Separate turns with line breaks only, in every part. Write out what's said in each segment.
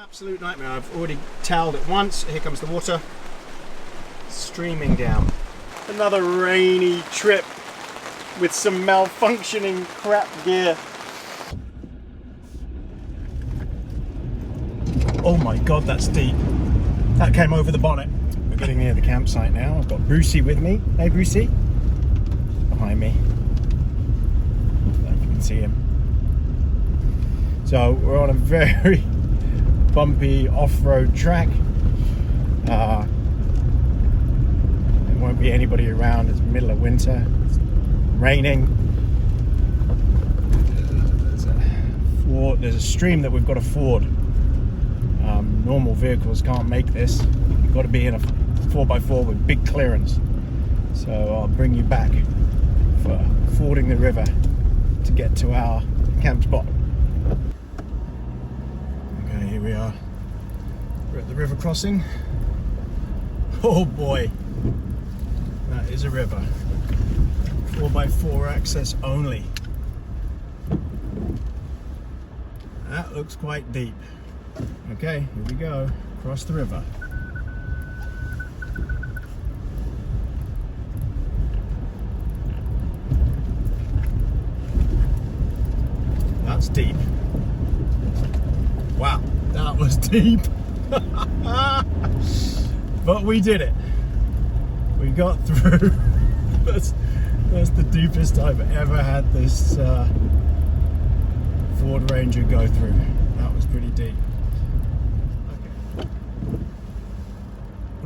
Absolute nightmare. I've already toweled it once. Here comes the water streaming down. Another rainy trip with some malfunctioning crap gear. Oh my god, that's deep. That came over the bonnet. We're getting near the campsite now. I've got Brucey with me. Hey Brucey. Behind me. I don't know if you can see him. So we're on a very bumpy off-road track. There won't be anybody around. It's middle of winter. It's raining. There's a stream that we've got to ford. Normal vehicles can't make this. You've got to be in a 4x4 with big clearance. So I'll bring you back for fording the river to get to our camp spot. Okay, here we are. We're at the river crossing. Oh boy, that is a river. 4x4 access only. That looks quite deep. Okay, here we go. Across the river. That's deep. Wow, that was deep. But we did it. We got through. That's the deepest I've ever had this Ford Ranger go through. That was pretty deep.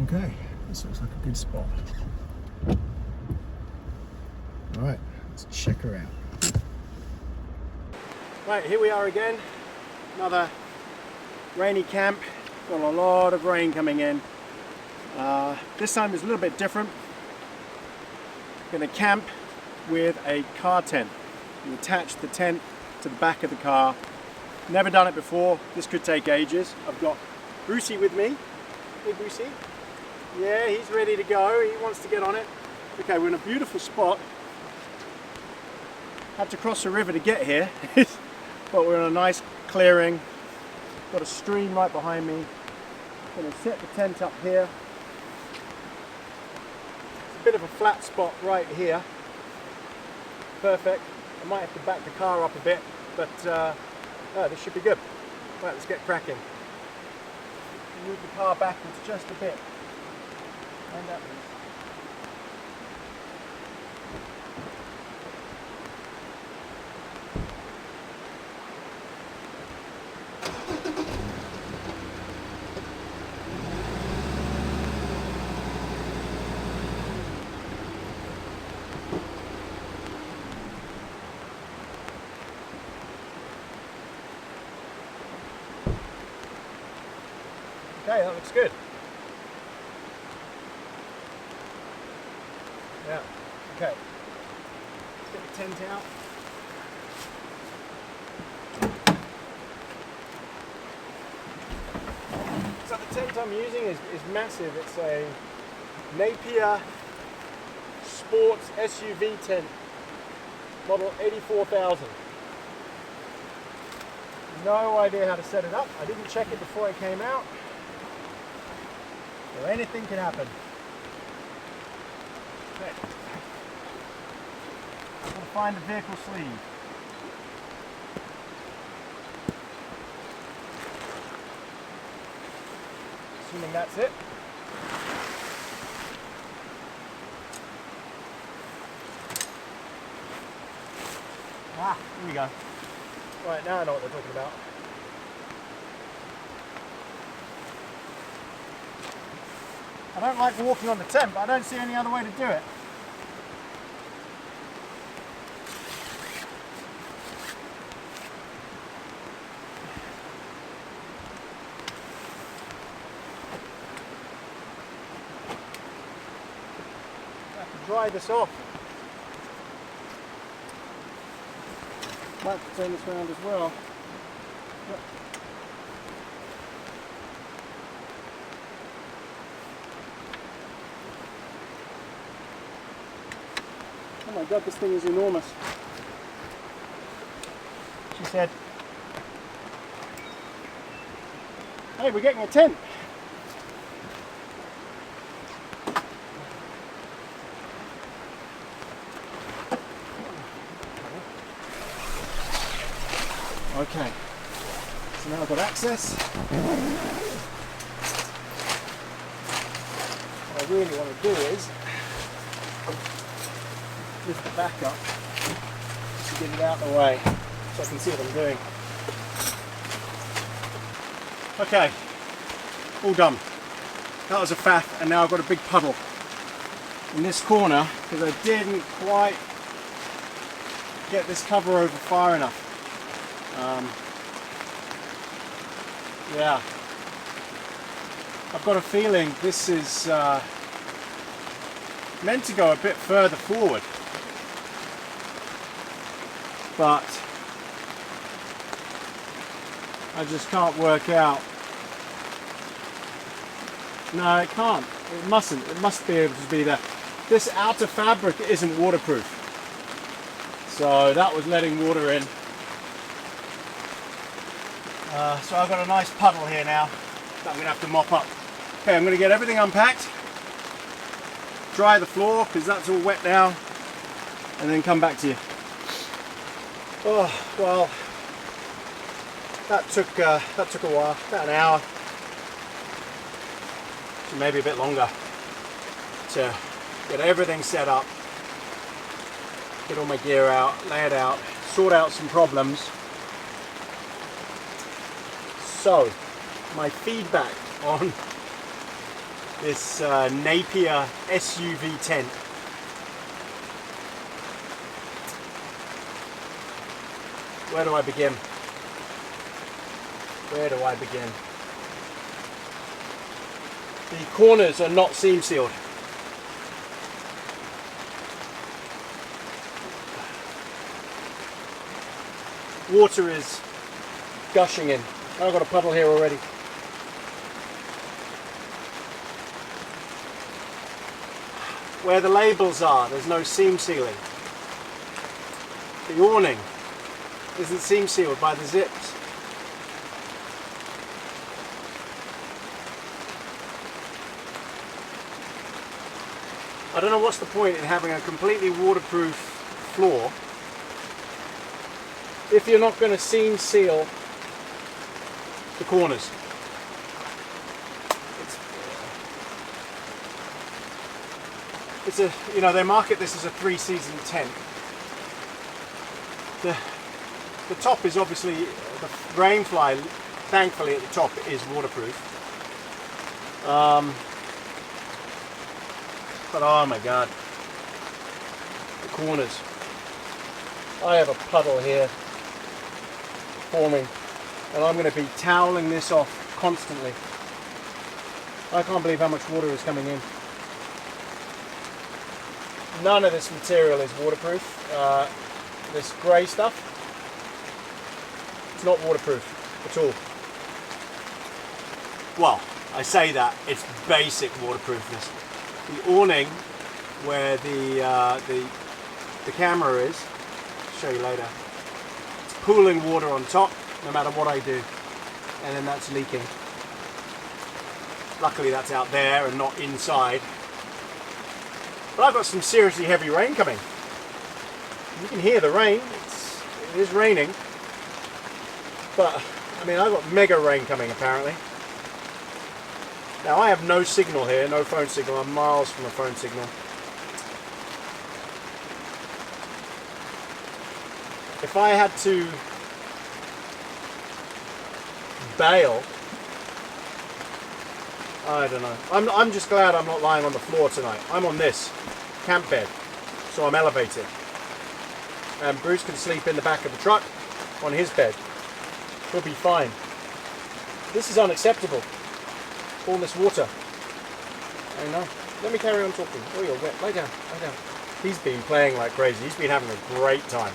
Okay, this looks like a good spot. Alright, let's check her out. Right, here we are again. Another rainy camp. Got a lot of rain coming in. This time is a little bit different. Going to camp with a car tent. You attach the tent to the back of the car. Never done it before. This could take ages. I've got Brucey with me. Hey Brucey. Yeah, he's ready to go. He wants to get on it. Okay, we're in a beautiful spot. Had to cross the river to get here, but we're in a nice clearing. Got a stream right behind me. Going to set the tent up here. It's a bit of a flat spot right here. Perfect. I might have to back the car up a bit, but this should be good. Right, let's get cracking. Move the car backwards just a bit. And that means. Okay, that looks good. Yeah, okay. Let's get the tent out. So the tent I'm using is massive. It's a Napier sports SUV tent, model 84,000. No idea how to set it up. I didn't check it before it came out. So anything can happen. Okay. I'm going to find the vehicle sleeve. Assuming that's it. Ah, here we go. Right, now I know what they're talking about. I don't like walking on the tent, but I don't see any other way to do it. I have to dry this off. Might have to turn this around as well. Yep. Oh my god, this thing is enormous. She said, Hey, we're getting a tent. Okay, so now I've got access. What I really want to do is lift the back up to get it out of the way so I can see what I'm doing. Okay, all done. That was a faff, and now I've got a big puddle in this corner because I didn't quite get this cover over far enough. Yeah, I've got a feeling this is meant to go a bit further forward, but I just can't work out. No, it can't. It mustn't. It must be able to be there. This outer fabric isn't waterproof, so that was letting water in. So I've got a nice puddle here now that I'm going to have to mop up. Okay, I'm going to get everything unpacked, dry the floor because that's all wet now, and then come back to you. Oh, well, that took a while, about an hour, maybe a bit longer, to get everything set up, get all my gear out, lay it out, sort out some problems. So, my feedback on this Napier SUV tent. Where do I begin? Where do I begin? The corners are not seam sealed. Water is gushing in. I've got a puddle here already. Where the labels are, there's no seam sealing. The awning isn't seam sealed by the zips. I don't know what's the point in having a completely waterproof floor if you're not going to seam seal the corners. It's a, you know, they market this as a 3-season tent. The top is obviously, the rainfly, thankfully at the top is waterproof. But oh my god, the corners. I have a puddle here forming, and I'm going to be toweling this off constantly. I can't believe how much water is coming in. None of this material is waterproof. This grey stuff, it's not waterproof at all. Well, I say that, it's basic waterproofness. The awning where the camera is, I'll show you later, it's pooling water on top no matter what I do, and then that's leaking. Luckily that's out there and not inside. But I've got some seriously heavy rain coming. You can hear the rain, it is raining, but I mean I've got mega rain coming apparently. Now I have no signal here, no phone signal, I'm miles from a phone signal. If I had to bail, I don't know. I'm just glad I'm not lying on the floor tonight. I'm on this camp bed, so I'm elevated. And Bruce can sleep in the back of the truck on his bed. He'll be fine. This is unacceptable. All this water. I know. Let me carry on talking. Oh, you're wet. Lie down. Lie down. He's been playing like crazy. He's been having a great time.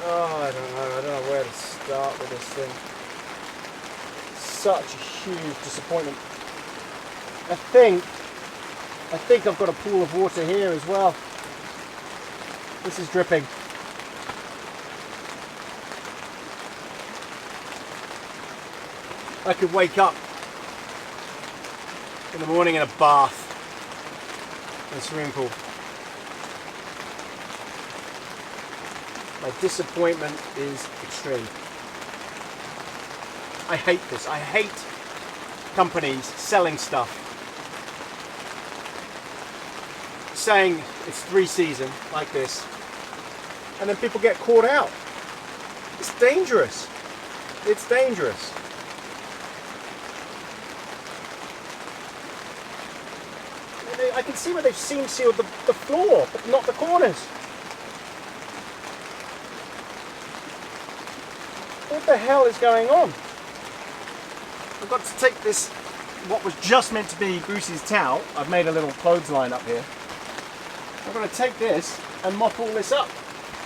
Oh, I don't know. I don't know where to start with this thing. Such a huge disappointment. I think I've got a pool of water here as well. This is dripping. I could wake up in the morning in a bath in a swimming pool. My disappointment is extreme. I hate this. I hate companies selling stuff, saying it's 3-season like this, and then people get caught out. It's dangerous. It's dangerous. I can see where they've seam sealed the floor, but not the corners. What the hell is going on? I've got to take this, what was just meant to be Bruce's towel. I've made a little clothesline up here. I'm going to take this and mop all this up.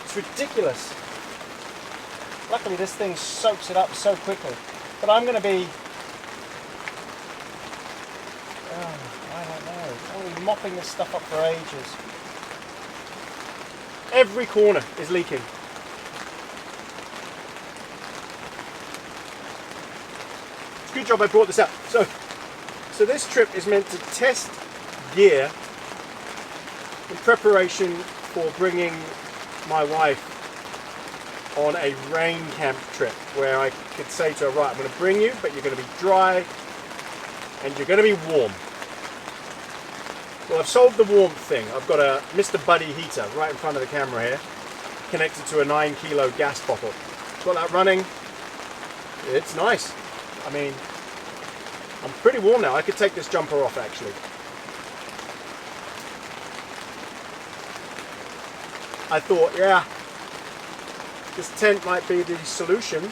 It's ridiculous. Luckily this thing soaks it up so quickly. But I'm going to be, I don't know, I'll be mopping this stuff up for ages. Every corner is leaking. It's a good job I brought this out. So this trip is meant to test gear in preparation for bringing my wife on a rain camp trip, where I could say to her, right, I'm going to bring you, but you're going to be dry and you're going to be warm. Well, I've solved the warmth thing. I've got a Mr. Buddy heater right in front of the camera here, connected to a 9-kilo gas bottle. Got that running. It's nice. I mean, I'm pretty warm now. I could take this jumper off actually. I thought, yeah, this tent might be the solution,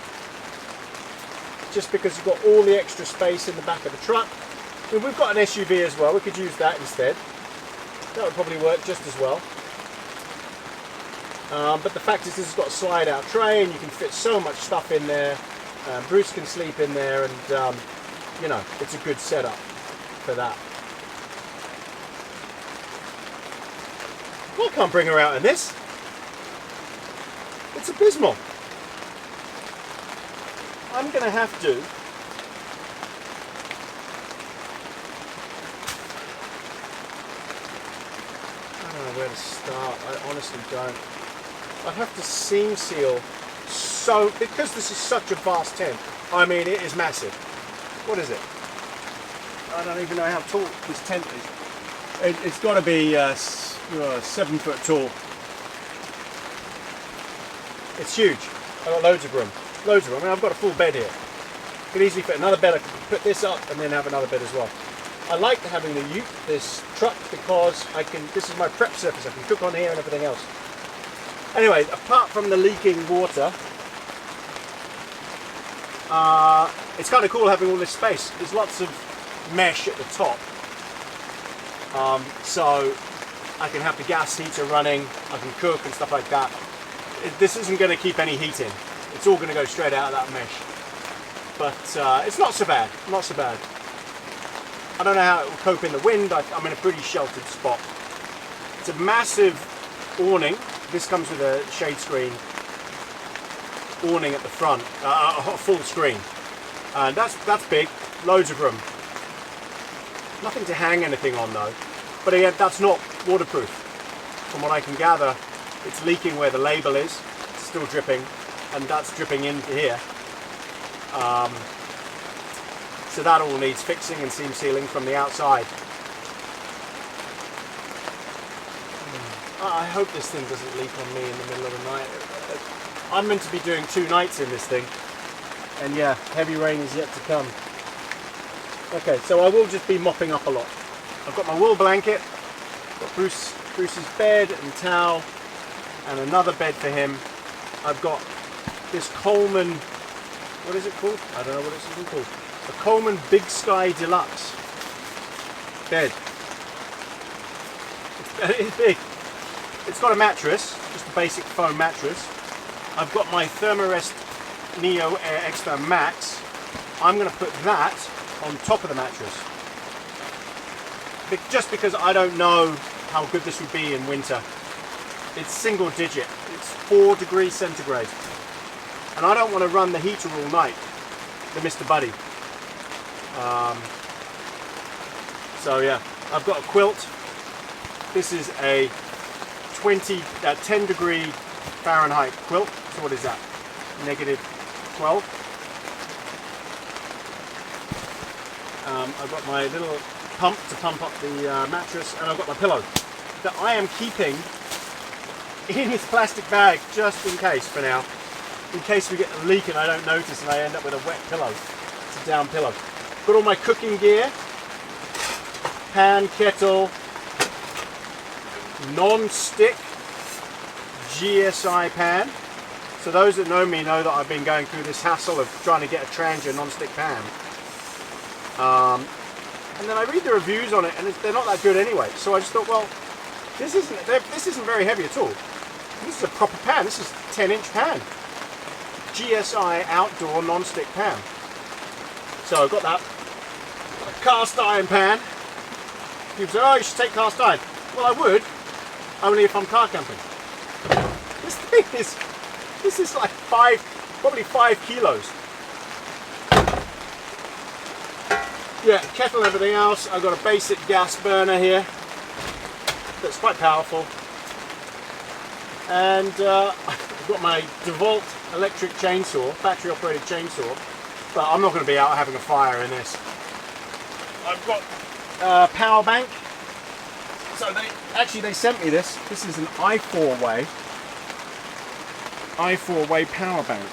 just because you've got all the extra space in the back of the truck. I mean, we've got an SUV as well, we could use that instead. That would probably work just as well. But the fact is, this has got a slide out tray and you can fit so much stuff in there. Bruce can sleep in there, and you know, it's a good setup for that. Well, I can't bring her out in this. It's abysmal. I'm going to have to I don't know where to start. I honestly don't. I'd have to seam seal so, because this is such a vast tent. I mean, it is massive. What is it? I don't even know how tall this tent is. It's got to be 7 foot tall. It's huge. I've got loads of room. Loads of room. I mean, I've got a full bed here. Could easily fit another bed. I could put this up and then have another bed as well. I like having this truck because this is my prep surface. I can cook on here and everything else. Anyway, apart from the leaking water, it's kind of cool having all this space. There's lots of mesh at the top. So I can have the gas heater running. I can cook and stuff like that. This isn't going to keep any heat in. It's all going to go straight out of that mesh. But it's not so bad. Not so bad. I don't know how it will cope in the wind. I'm in a pretty sheltered spot. It's a massive awning. This comes with a shade screen awning at the front, full screen. And that's big. Loads of room. Nothing to hang anything on though. But again, that's not waterproof. From what I can gather, it's leaking where the label is. It's still dripping, and that's dripping into here. So that all needs fixing and seam sealing from the outside. I hope this thing doesn't leak on me in the middle of the night. I'm meant to be doing 2 nights in this thing, and yeah, heavy rain is yet to come. Okay, so I will just be mopping up a lot. I've got my wool blanket, got Bruce's bed and towel, and another bed for him. I've got this Coleman, what is it called? I don't know what it's even called. A Coleman Big Sky Deluxe bed. It's big. It's got a mattress, just a basic foam mattress. I've got my Thermarest Neo Air Extra Max. I'm going to put that on top of the mattress. Just because I don't know how good this would be in winter. It's single digit. It's 4 degrees centigrade. And I don't want to run the heater all night, the Mr. Buddy. So yeah, I've got a quilt. This is a 10 degree Fahrenheit quilt. So what is that? -12. I've got my little pump to pump up the mattress, and I've got my pillow that I am keeping in this plastic bag just in case for now. In case we get a leak and I don't notice and I end up with a wet pillow. It's a down pillow. Got all my cooking gear. Pan, kettle, non-stick GSI pan. So those that know me know that I've been going through this hassle of trying to get a Trangia non-stick pan. And then I read the reviews on it, and they're not that good anyway. So I just thought, well, this isn't very heavy at all. This is a proper pan. This is a 10-inch pan. GSI outdoor non-stick pan. So I've got that. Got a cast iron pan. People say, oh, you should take cast iron. Well, I would, only if I'm car camping. This is like probably 5 kilos. Yeah, kettle and everything else. I've got a basic gas burner here that's quite powerful. And I've got my DeWalt electric chainsaw, battery operated chainsaw, but I'm not going to be out having a fire in this. I've got power bank. So they sent me this. This is an i4-way power bank.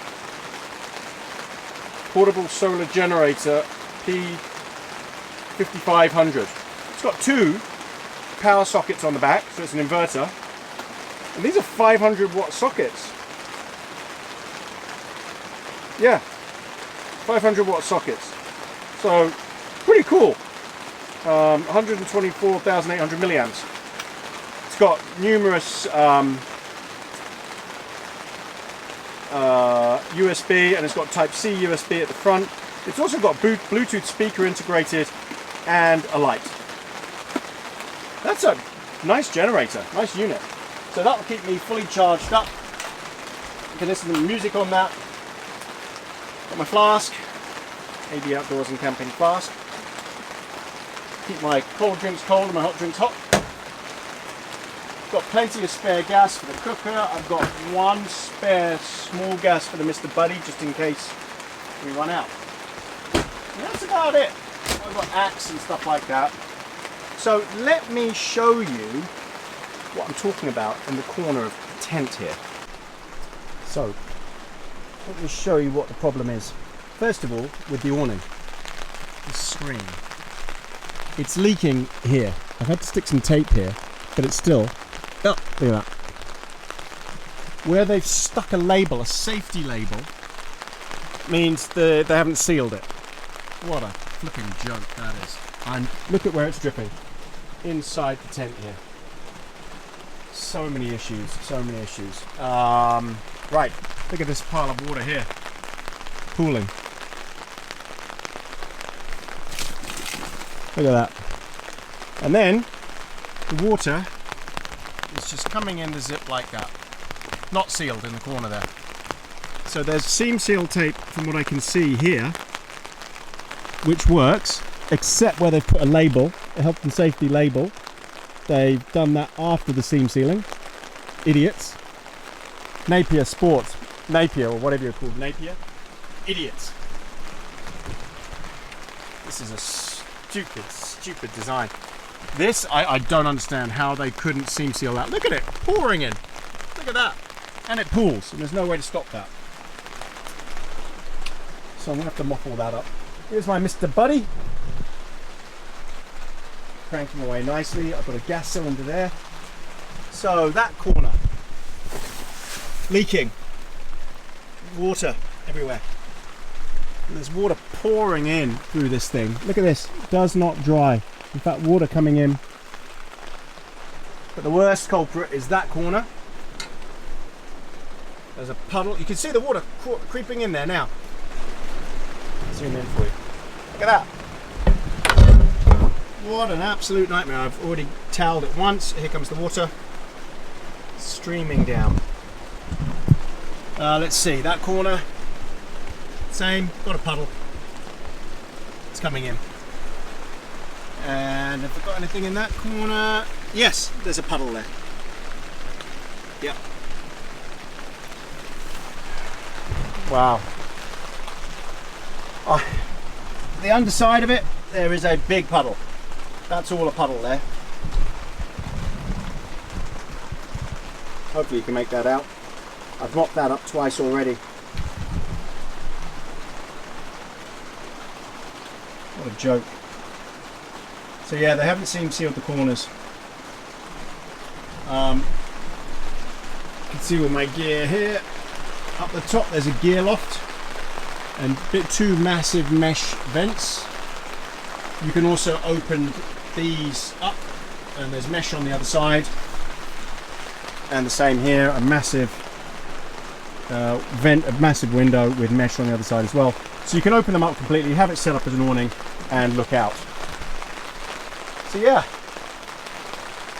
Portable solar generator P5500. It's got 2 power sockets on the back, so it's an inverter. And these are 500 watt sockets. Yeah, 500 watt sockets. So pretty cool. 124,800 milliamps. It's got numerous USB, and it's got Type-C USB at the front. It's also got Bluetooth speaker integrated and a light. That's a nice generator, nice unit. So that'll keep me fully charged up. You can listen to music on that. Got my flask, AD Outdoors and Camping flask. Keep my cold drinks cold and my hot drinks hot. Got plenty of spare gas for the cooker. I've got 1 spare small gas for the Mr. Buddy, just in case we run out. And that's about it. I've got axe and stuff like that. So let me show you what I'm talking about in the corner of the tent here. So let me show you what the problem is. First of all, with the awning, the screen. It's leaking here. I've had to stick some tape here, but it's still, oh, look at that. Where they've stuck a label, a safety label, means they haven't sealed it. What a flipping joke that is. And look at where it's dripping. Inside the tent here. So many issues, so many issues. Right, look at this pile of water here. Pooling. Look at that. And then the water is just coming in the zip like that. Not sealed in the corner there. So there's seam seal tape from what I can see here, which works, except where they've put a label, a health and safety label. They've done that after the seam sealing. Idiots. Napier, sportz, napier, or whatever you're called, napier. Idiots. This is a stupid design. This, I don't understand how they couldn't seam seal that. Look at it, pouring in. Look at that. And it pools, and there's no way to stop that. So I'm gonna have to mop all that up. Here's my Mr. Buddy. Cranking away nicely. I've got a gas cylinder there. So that corner, leaking. Water everywhere. And there's water pouring in through this thing. Look at this, it does not dry. In fact, water coming in. But the worst culprit is that corner. There's a puddle. You can see the water creeping in there now. Zoom in for you. Look at that. What an absolute nightmare. I've already toweled it once. Here comes the water streaming down. Let's see, that corner, same, got a puddle. It's coming in. And have I got anything in that corner? Yes, there's a puddle there. Yep. Wow. Oh, the underside of it, there is a big puddle. That's all a puddle there. Hopefully you can make that out. I've mopped that up twice already. What a joke. So yeah, they haven't sealed the corners. You can see all my gear here. Up the top there's a gear loft and two massive mesh vents. You can also open these up and there's mesh on the other side. And the same here, a massive vent, a massive window with mesh on the other side as well. So you can open them up completely, have it set up as an awning and look out. So yeah,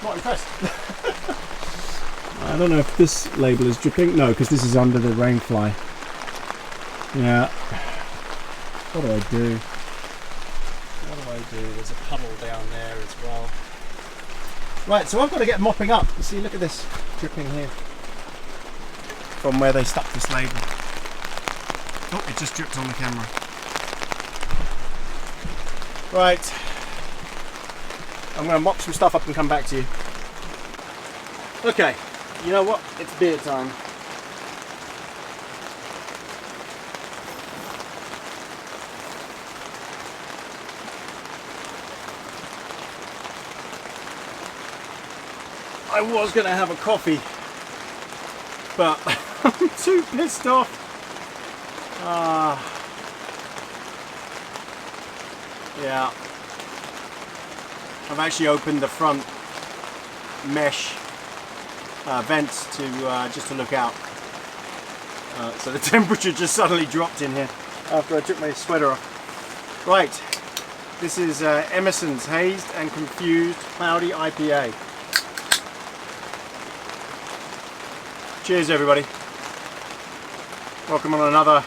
not impressed. I don't know if this label is dripping. No, because this is under the rain fly. Yeah. What do I do? What do I do? There's a puddle down there as well. Right, so I've got to get mopping up. You see, look at this dripping here. From where they stuck this label. Oh, it just dripped on the camera. Right. I'm going to mop some stuff up and come back to you. Okay, you know what? It's beer time. I was going to have a coffee, but I'm too pissed off. Yeah. I've actually opened the front mesh vents to just to look out. So the temperature just suddenly dropped in here after I took my sweater off. Right, this is Emerson's Hazed and Confused Cloudy IPA. Cheers everybody. Welcome on another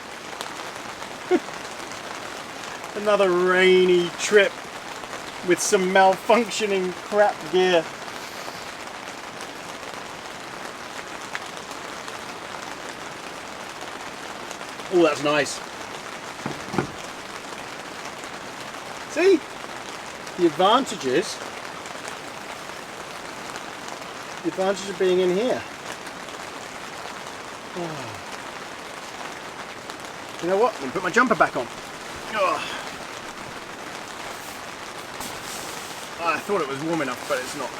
another rainy trip with some malfunctioning crap gear. Oh, that's nice. See? The advantages of being in here. Oh. You know what? I'm going to put my jumper back on. Oh. I thought it was warm enough, but it's not.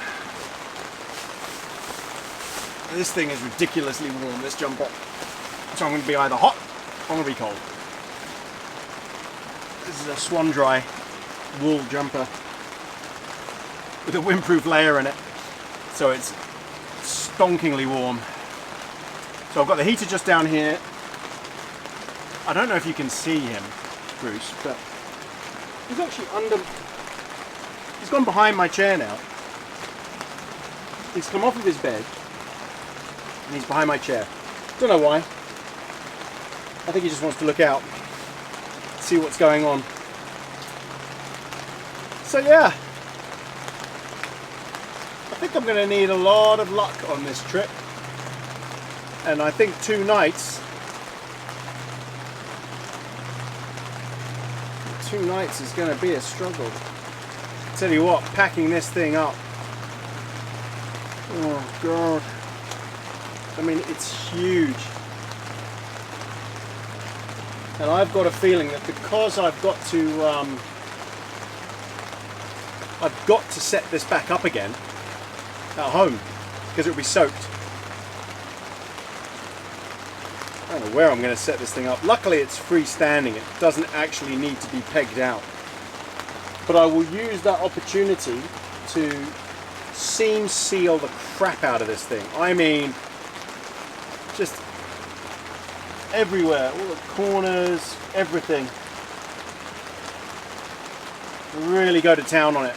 This thing is ridiculously warm, this jumper. So I'm going to be either hot or I'm going to be cold. This is a Swan Dry wool jumper with a windproof layer in it. So it's stonkingly warm. So I've got the heater just down here. I don't know if you can see him, Bruce, but he's actually under. He's gone behind my chair now. He's come off of his bed and he's behind my chair. Don't know why. I think he just wants to look out, see what's going on. So yeah, I think I'm going to need a lot of luck on this trip. And I think 2 nights. 2 nights is going to be a struggle. Tell you what, packing this thing up. Oh God. I mean, it's huge. And I've got a feeling that because I've got to set this back up again at home because it'll be soaked. I don't know where I'm going to set this thing up. Luckily it's freestanding, it doesn't actually need to be pegged out. But I will use that opportunity to seam seal the crap out of this thing. I mean, just everywhere, all the corners, everything. Really go to town on it.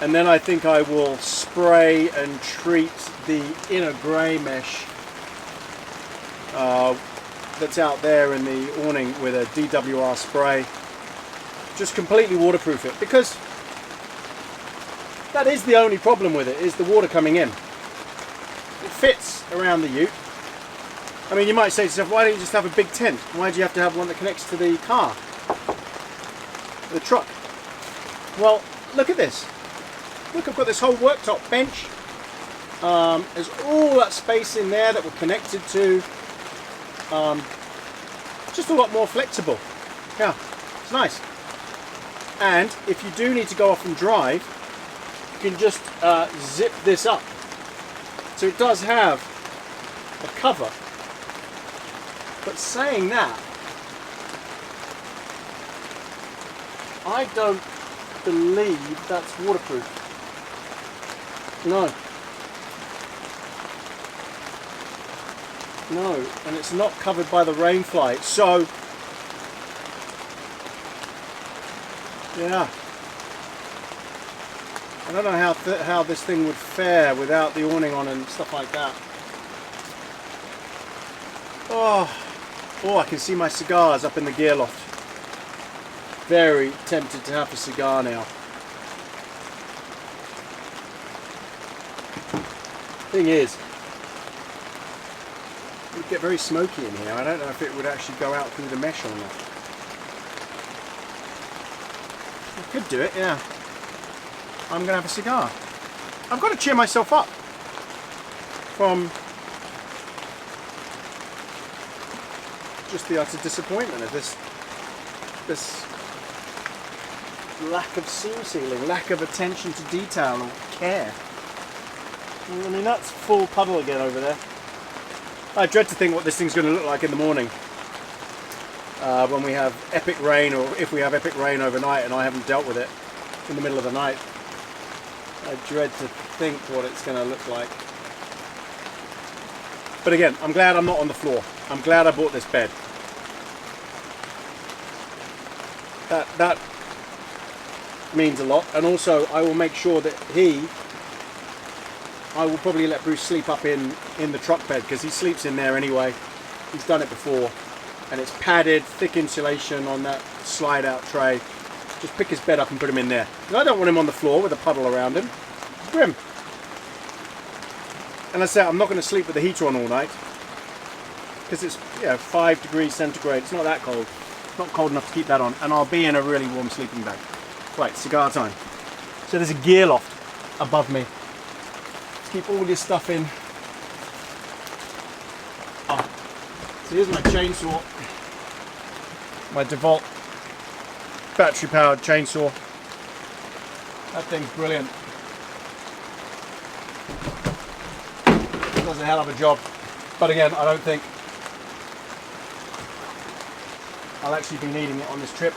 And then I think I will spray and treat the inner grey mesh that's out there in the awning with a DWR spray. just completely waterproof it, because that is the only problem with it, is the water coming in. It fits around the ute. I mean, you might say to yourself, why don't you just have a big tent? Why do you have to have one that connects to the car, the truck? Well, look at this. Look, I've got this whole worktop bench. There's all that space in there that we're connected to. Just a lot more flexible. Yeah, it's nice. And if you do need to go off and drive, you can just zip this up. So it does have a cover. But saying that, I don't believe that's waterproof. No. No, and it's not covered by the rainfly. So, yeah. I don't know how this thing would fare without the awning on and stuff like that. Oh, I can see my cigars up in the gear loft. Very tempted to have a cigar now. Thing is, it would get very smoky in here. I don't know if it would actually go out through the mesh or not. I could do it, yeah. I'm going to have a cigar. I've got to cheer myself up from just the utter disappointment of this lack of seam sealing, lack of attention to detail or care. I mean, that's full puddle again over there. I dread to think what this thing's going to look like in the morning when we have epic rain, or if we have epic rain overnight and I haven't dealt with it in the middle of the night. I dread to think what it's going to look like. But again, I'm glad I'm not on the floor. I'm glad I bought this bed. That means a lot. And also, I will make sure that I will probably let Bruce sleep up in the truck bed, because he sleeps in there anyway. He's done it before. And it's padded, thick insulation on that slide out tray. Just pick his bed up and put him in there. And I don't want him on the floor with a puddle around him. It's grim. And I say, I'm not going to sleep with the heater on all night, because it's 5 degrees centigrade. It's not that cold. It's not cold enough to keep that on. And I'll be in a really warm sleeping bag. Right, cigar time. So there's a gear loft above me. Keep all this stuff in. So here's my chainsaw. My DeWalt battery powered chainsaw. That thing's brilliant. It does a hell of a job. But again, I don't think I'll actually be needing it on this trip.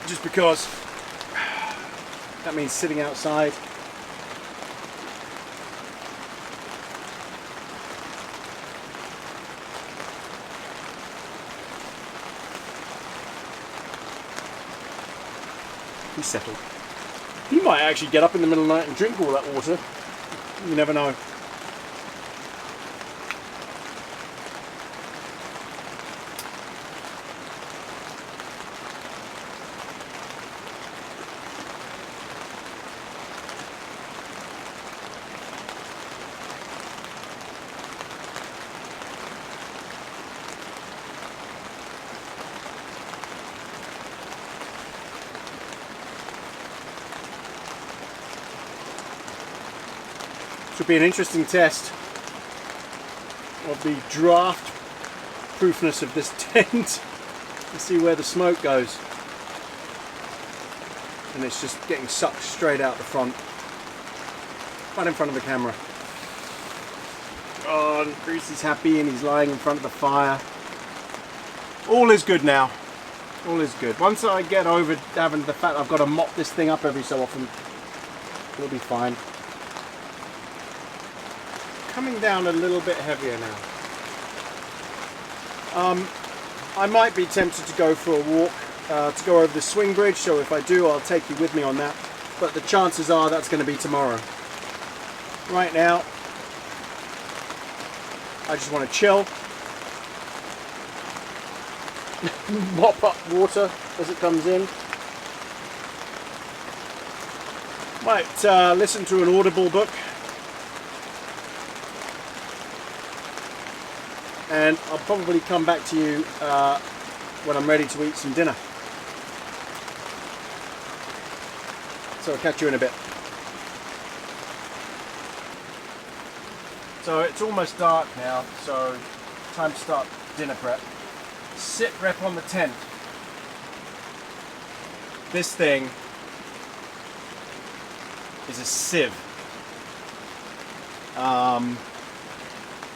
Just because that means sitting outside. He's settled. He might actually get up in the middle of the night and drink all that water. You never know. Should be an interesting test of the draft proofness of this tent to see where the smoke goes. And it's just getting sucked straight out the front, right in front of the camera. Oh, and Bruce is happy and he's lying in front of the fire. All is good now. All is good. Once I get over having the fact I've got to mop this thing up every so often, it'll be fine. Coming down a little bit heavier now. I might be tempted to go for a walk to go over the swing bridge, so if I do, I'll take you with me on that, but the chances are that's going to be tomorrow. Right now, I just want to chill, mop up water as it comes in. Might listen to an Audible book. And I'll probably come back to you when I'm ready to eat some dinner. So I'll catch you in a bit. So it's almost dark now, so time to start dinner prep. Sit rep on the tent. This thing is a sieve.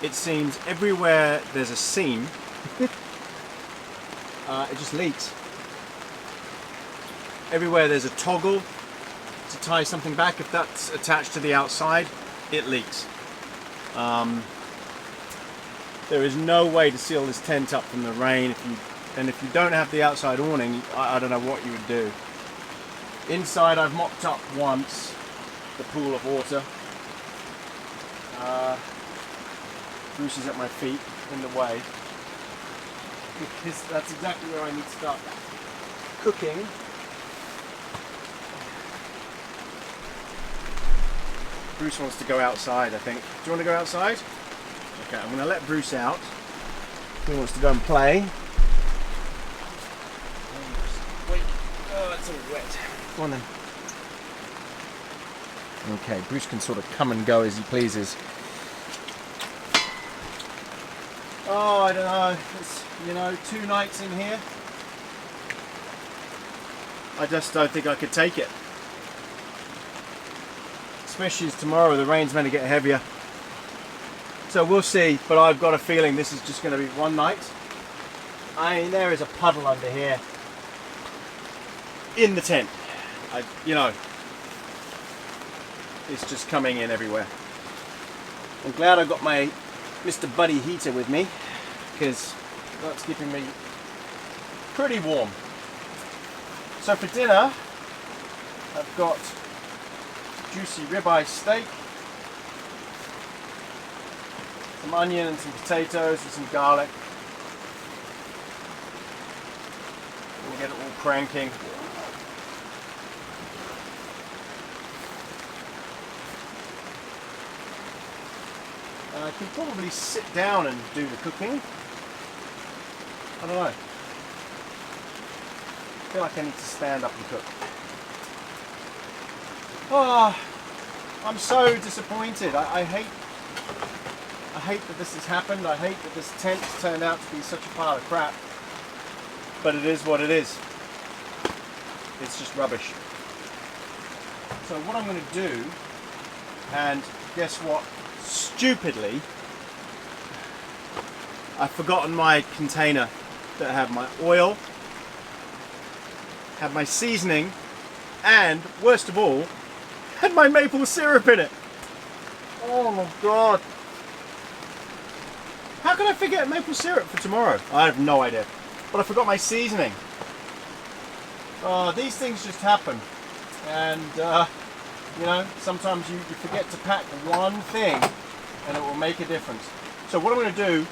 It seems everywhere there's a seam, it just leaks. Everywhere there's a toggle to tie something back, if that's attached to the outside, it leaks. There is no way to seal this tent up from the rain. If you don't have the outside awning, I don't know what you would do. Inside I've mopped up once the pool of water. Bruce is at my feet in the way, because that's exactly where I need to start cooking. Bruce wants to go outside, I think. Do you want to go outside? Okay, I'm going to let Bruce out. He wants to go and play. Wait. Oh, it's all wet. Go on then. Okay, Bruce can sort of come and go as he pleases. Oh, I don't know. It's, 2 nights in here. I just don't think I could take it. Especially as tomorrow the rain's meant to get heavier. So we'll see, but I've got a feeling this is just going to be one night. I mean, there is a puddle under here in the tent. It's just coming in everywhere. I'm glad I've got my Mr. Buddy heater with me, because that's keeping me pretty warm. So for dinner, I've got juicy ribeye steak, some onion and some potatoes and some garlic. We'll get it all cranking. I can probably sit down and do the cooking. I don't know. I feel like I need to stand up and cook. Oh, I'm so disappointed. I hate that this has happened. I hate that this tent turned out to be such a pile of crap. But it is what it is. It's just rubbish. So what I'm going to do, and guess what? Stupidly, I've forgotten my container that had my oil, had my seasoning, and worst of all, had my maple syrup in it. Oh my god. How can I forget maple syrup for tomorrow? I have no idea. But I forgot my seasoning. These things just happen. And, sometimes you forget to pack one thing and it will make a difference. So what I'm going to do,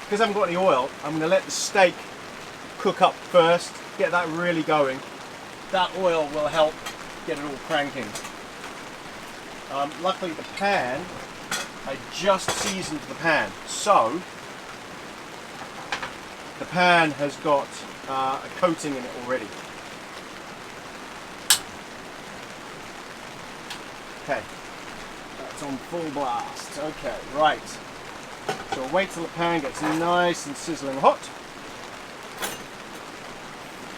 because I haven't got any oil, I'm going to let the steak cook up first, get that really going. That oil will help get it all cranking. Luckily the pan, I just seasoned the pan, so the pan has got a coating in it already. Okay, that's on full blast. Okay, right. So I'll wait till the pan gets nice and sizzling hot.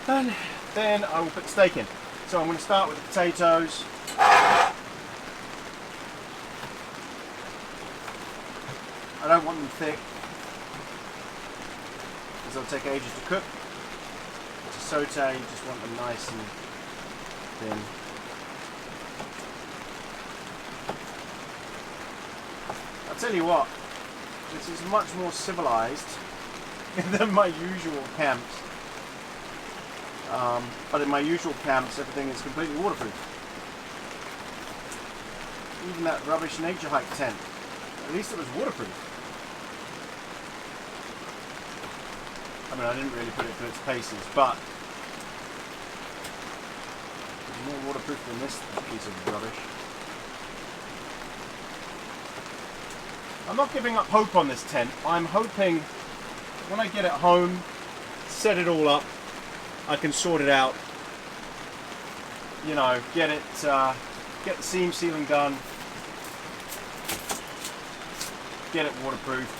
And then I will put the steak in. So I'm going to start with the potatoes. I don't want them thick, because they'll take ages to cook. To saute, you just want them nice and thin. I'll tell you what, this is much more civilized than my usual camps. But in my usual camps, everything is completely waterproof. Even that rubbish nature hike tent, at least it was waterproof. I mean, I didn't really put it through its paces, but it's more waterproof than this piece of rubbish. I'm not giving up hope on this tent. I'm hoping when I get it home, set it all up, I can sort it out. You know, get the seam sealing done, get it waterproofed.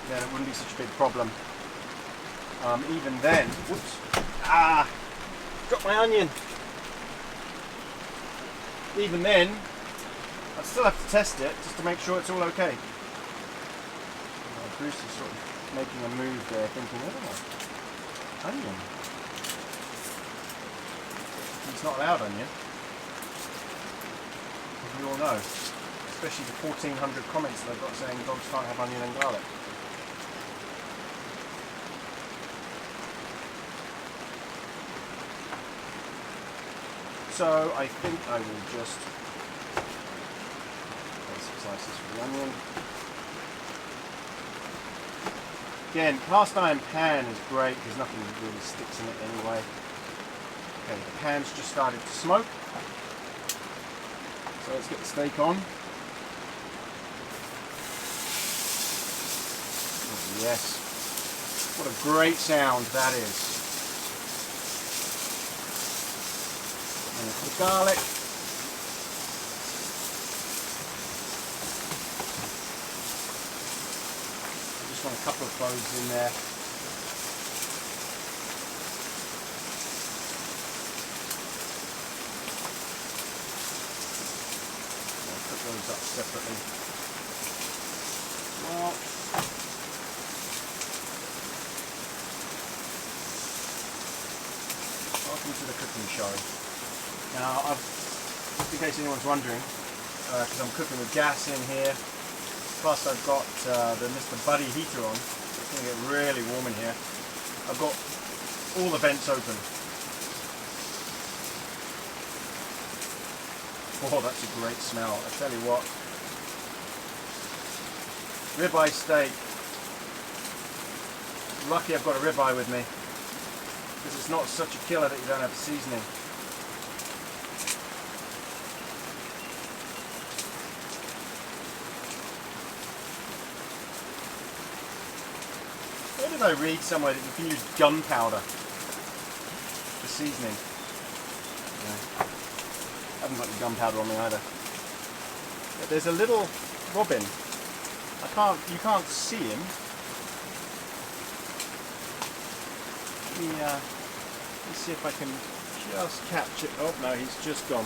Then it wouldn't be such a big problem. Even then, whoops, dropped my onion. Even then, I still have to test it just to make sure it's all okay. Bruce is sort of making a move there, thinking, oh, onion. It's not allowed onion, as we all know, especially the 1,400 comments that I've got saying dogs can't have onion and garlic. So I think I will just place some slices for the onion. Again, cast iron pan is great because nothing really sticks in it anyway. Okay, the pan's just started to smoke. So let's get the steak on. Oh, yes. What a great sound that is. And the garlic. I just want a couple of cloves in there. I'll put those up separately. Well, welcome to the cooking show. Now, just in case anyone's wondering, because I'm cooking with gas in here, plus I've got the Mr. Buddy heater on, it's going to get really warm in here. I've got all the vents open. Oh, that's a great smell. I tell you what, ribeye steak. Lucky I've got a ribeye with me, because it's not such a killer that you don't have the seasoning. Where did I read somewhere that you can use gunpowder for seasoning? Yeah. I haven't got any gunpowder on me either. But there's a little robin. You can't see him. Let me see if I can just catch it. Oh no, he's just gone.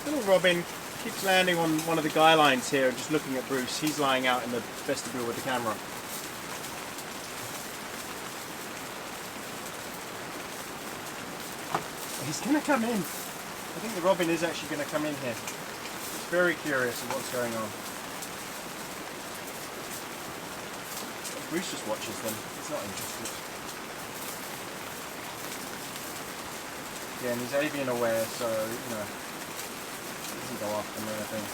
Little robin keeps landing on one of the guy lines here and just looking at Bruce. He's lying out in the vestibule with the camera. He's going to come in. I think the robin is actually going to come in here. He's very curious of what's going on. Bruce just watches them. He's not interested. Again, he's avian aware, so, you know, he doesn't go after them or anything.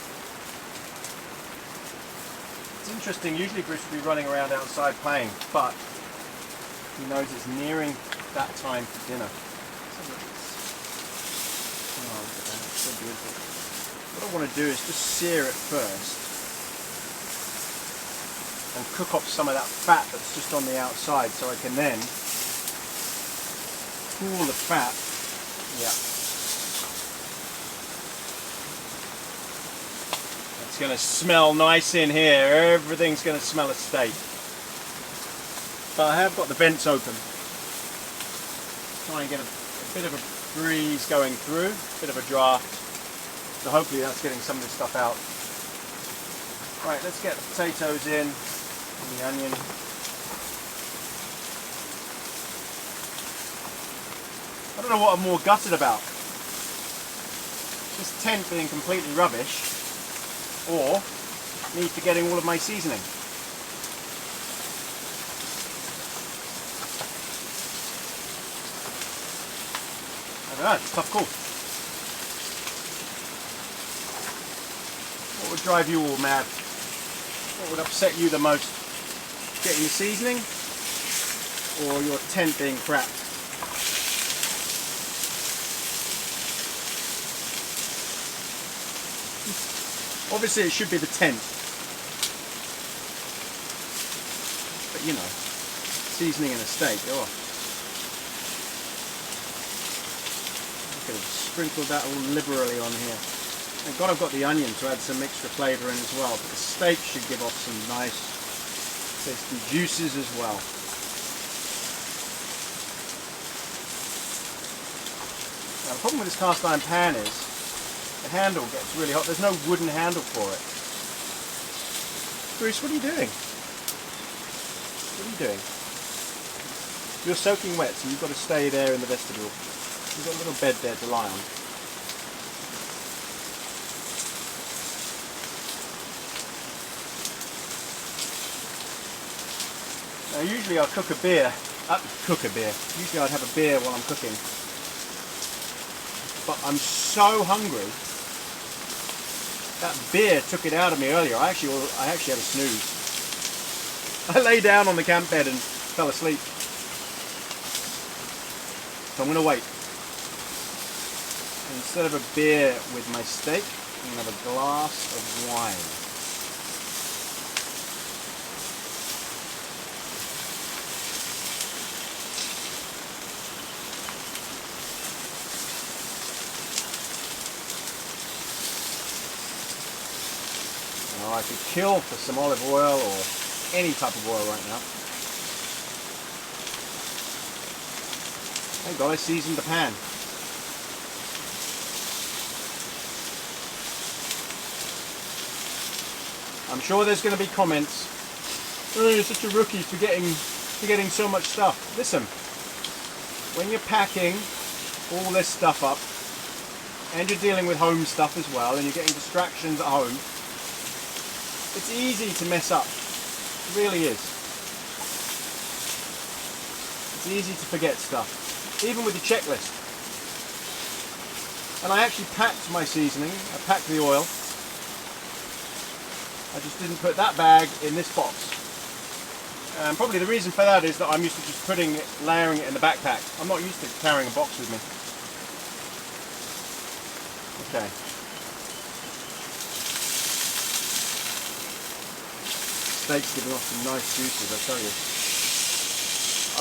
It's interesting, usually Bruce will be running around outside playing, but he knows it's nearing that time for dinner. So beautiful. What I want to do is just sear it first and cook off some of that fat that's just on the outside, so I can then cool the fat. Yeah. It's going to smell nice in here. Everything's going to smell of steak. But I have got the vents open. Try and get a bit of a breeze going through, bit of a draft, so hopefully that's getting some of this stuff out. Right, let's get the potatoes in and the onion. I don't know what I'm more gutted about, this tent being completely rubbish or me forgetting all of my seasoning. It's a tough call. What would drive you all mad? What would upset you the most? Getting the seasoning or your tent being crap? Obviously it should be the tent. But you know, seasoning and a steak, oh. I could have sprinkled that all liberally on here. Thank God I've got the onion to add some extra flavour in as well, but the steak should give off some nice tasty juices as well. Now the problem with this cast iron pan is the handle gets really hot. There's no wooden handle for it. Bruce, what are you doing? What are you doing? You're soaking wet, so you've got to stay there in the vestibule. You've got a little bed there to lie on. Now usually I'll cook a beer. Usually I'd have a beer while I'm cooking. But I'm so hungry. That beer took it out of me earlier. I actually had a snooze. I lay down on the camp bed and fell asleep. So I'm going to wait. Instead of a beer with my steak, I'm going to have a glass of wine. Now I could kill for some olive oil or any type of oil right now. Thank God I seasoned the pan. I'm sure there's going to be comments. Oh, you're such a rookie for getting so much stuff. Listen, when you're packing all this stuff up, and you're dealing with home stuff as well, and you're getting distractions at home, it's easy to mess up. It really is. It's easy to forget stuff, even with the checklist. And I actually packed my seasoning. I packed the oil. I just didn't put that bag in this box. And probably the reason for that is that I'm used to just layering it in the backpack. I'm not used to carrying a box with me. Okay. Steak's giving off some nice juices, I tell you.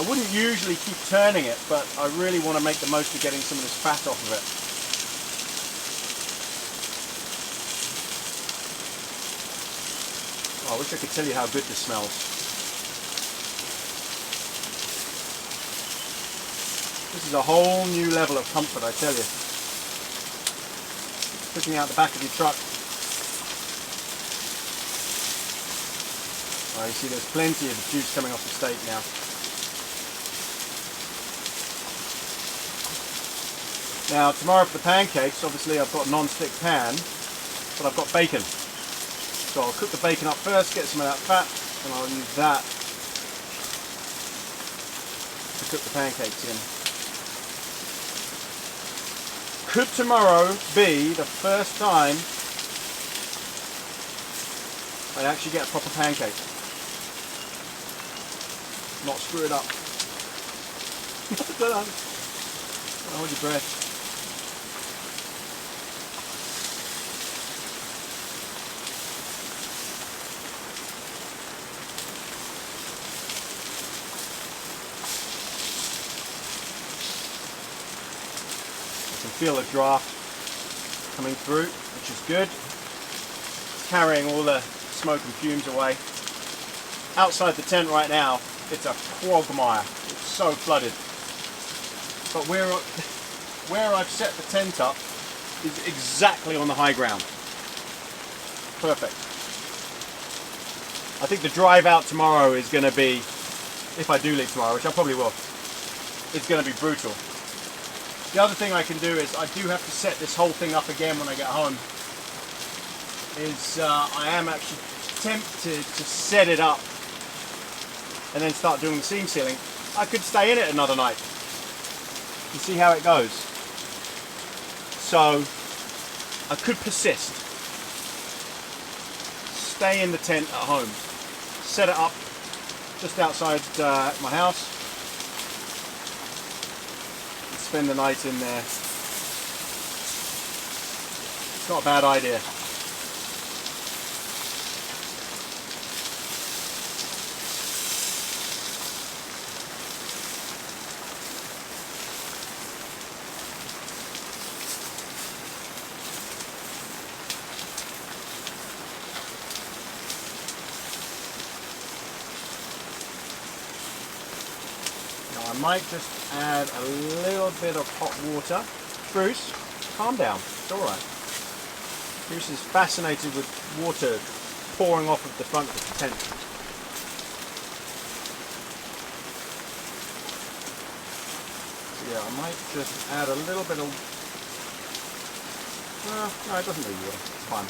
I wouldn't usually keep turning it, but I really want to make the most of getting some of this fat off of it. Oh, I wish I could tell you how good this smells. This is a whole new level of comfort, I tell you. Cooking out the back of your truck. Oh, you see there's plenty of juice coming off the steak now. Now tomorrow for the pancakes, obviously I've got a non-stick pan, but I've got bacon. So I'll cook the bacon up first, get some of that fat, and I'll use that to cook the pancakes in. Could tomorrow be the first time I actually get a proper pancake? Not screw it up. Hold your breath. Feel a draft coming through, which is good. It's carrying all the smoke and fumes away. Outside the tent right now, it's a quagmire. It's so flooded. But where I've set the tent up is exactly on the high ground. Perfect. I think the drive out tomorrow is going to be, if I do leave tomorrow, which I probably will, it's going to be brutal. The other thing I can do is I do have to set this whole thing up again when I get home. I am actually tempted to set it up and then start doing the seam sealing. I could stay in it another night and see how it goes. So I could persist. stay in the tent at home. Set it up just outside my house. And spend the night in there. It's not a bad idea. I might just add a little bit of hot water. Bruce, calm down, it's alright. Bruce is fascinated with water pouring off of the front of the tent. So yeah, I might just add a little bit of... no, it doesn't need water, it's fine.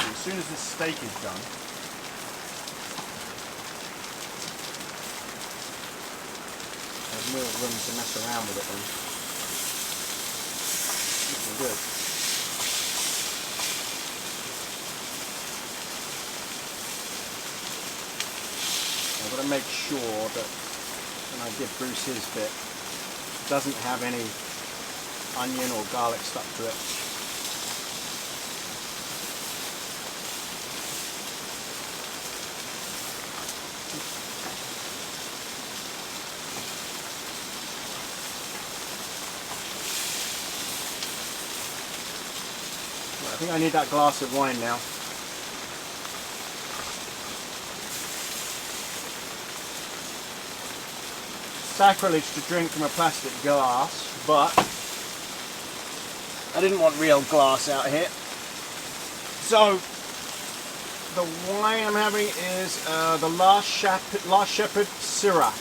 As soon as this steak is done, there's more room to mess around with it then. Looking good. I've got to make sure that when I give Bruce his bit, it doesn't have any onion or garlic stuck to it. I think I need that glass of wine now. Sacrilege to drink from a plastic glass, but I didn't want real glass out here. So the wine I'm having is the Last Shepherd Syrah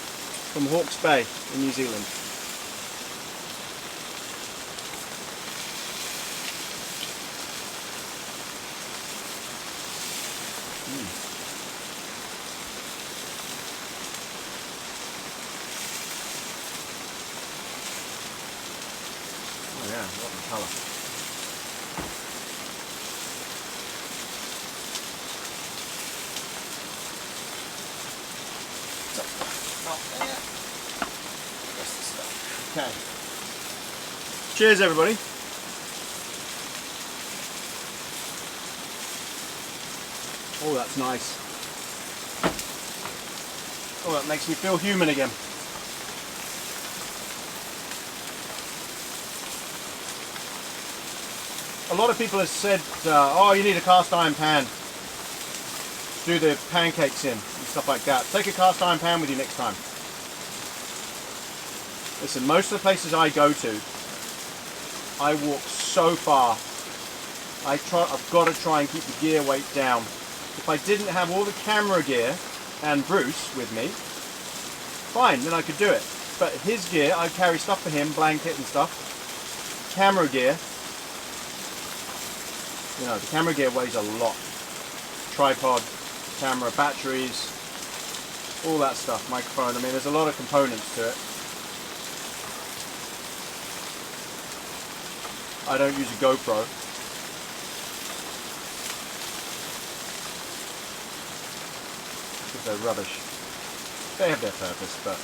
from Hawke's Bay in New Zealand. Oh yeah, what a colour. Okay. Cheers everybody. Oh, that's nice. Oh, that makes me feel human again. A lot of people have said, oh, you need a cast iron pan to do the pancakes in and stuff like that. Take a cast iron pan with you next time. Listen, most of the places I go to, I walk so far. I've got to try and keep the gear weight down. If I didn't have all the camera gear and Bruce with me, fine, then I could do it. But his gear, I carry stuff for him, blanket and stuff. Camera gear, you know, the camera gear weighs a lot. Tripod, camera, batteries, all that stuff, microphone. I mean, there's a lot of components to it. I don't use a GoPro. Because they're rubbish. They have their purpose, but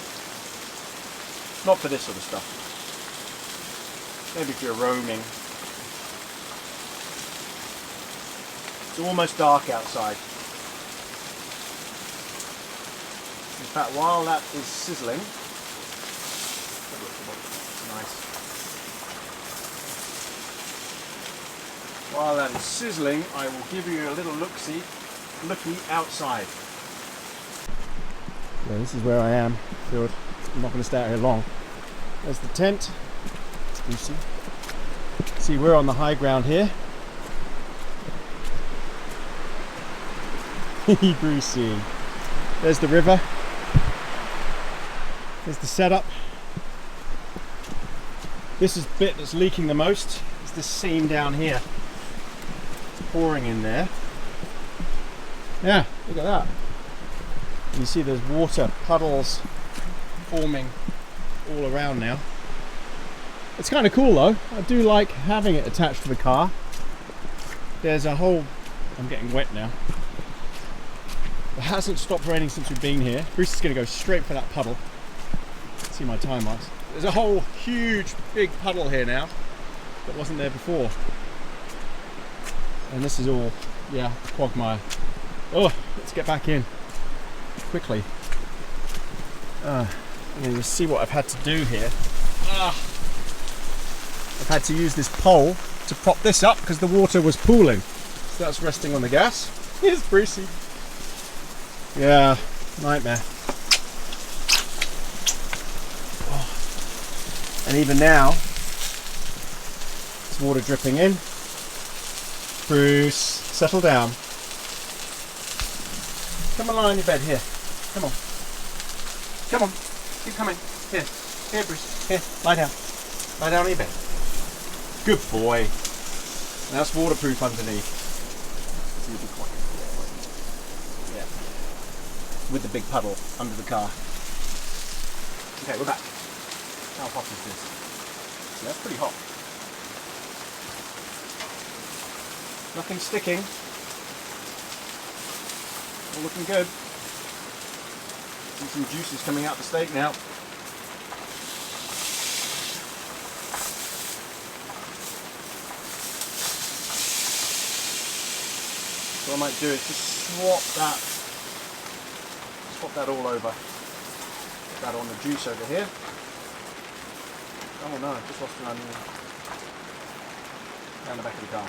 not for this sort of stuff. Maybe if you're roaming. It's almost dark outside. In fact, while that is sizzling, nice. While that is sizzling, I will give you a little looky outside. Yeah, this is where I am. I'm not going to stay out here long. There's the tent. You see, we're on the high ground here. Brucey. There's the river. There's the setup. This is the bit that's leaking the most. It's this seam down here. It's pouring in there. Yeah, look at that. You see there's water puddles forming all around now. It's kind of cool though. I do like having it attached to the car. There's a whole... I'm getting wet now. It hasn't stopped raining since we've been here. Bruce is going to go straight for that puddle. See my time marks. There's a whole huge big puddle here now that wasn't there before. And this is all, yeah, quagmire. Oh, let's get back in quickly. I'm going to see what I've had to do here. I've had to use this pole to prop this up because the water was pooling. So that's resting on the gas. Here's Brucey. Yeah, nightmare. Oh. And even now, it's water dripping in. Bruce, settle down. Come on, lie on your bed here. Come on. Come on. Keep coming. Here. Here, Bruce. Here. Lie down. Lie down on your bed. Good boy. And that's waterproof underneath. So you'll be quiet. Yeah. With the big puddle under the car. Okay, we're back. How hot is this? Yeah, that's pretty hot. Nothing sticking. All looking good. See some juices coming out the steak now. What I might do is just swap that all over. Put that on the juice over here. Oh no, I just lost an onion. Down the back of the car.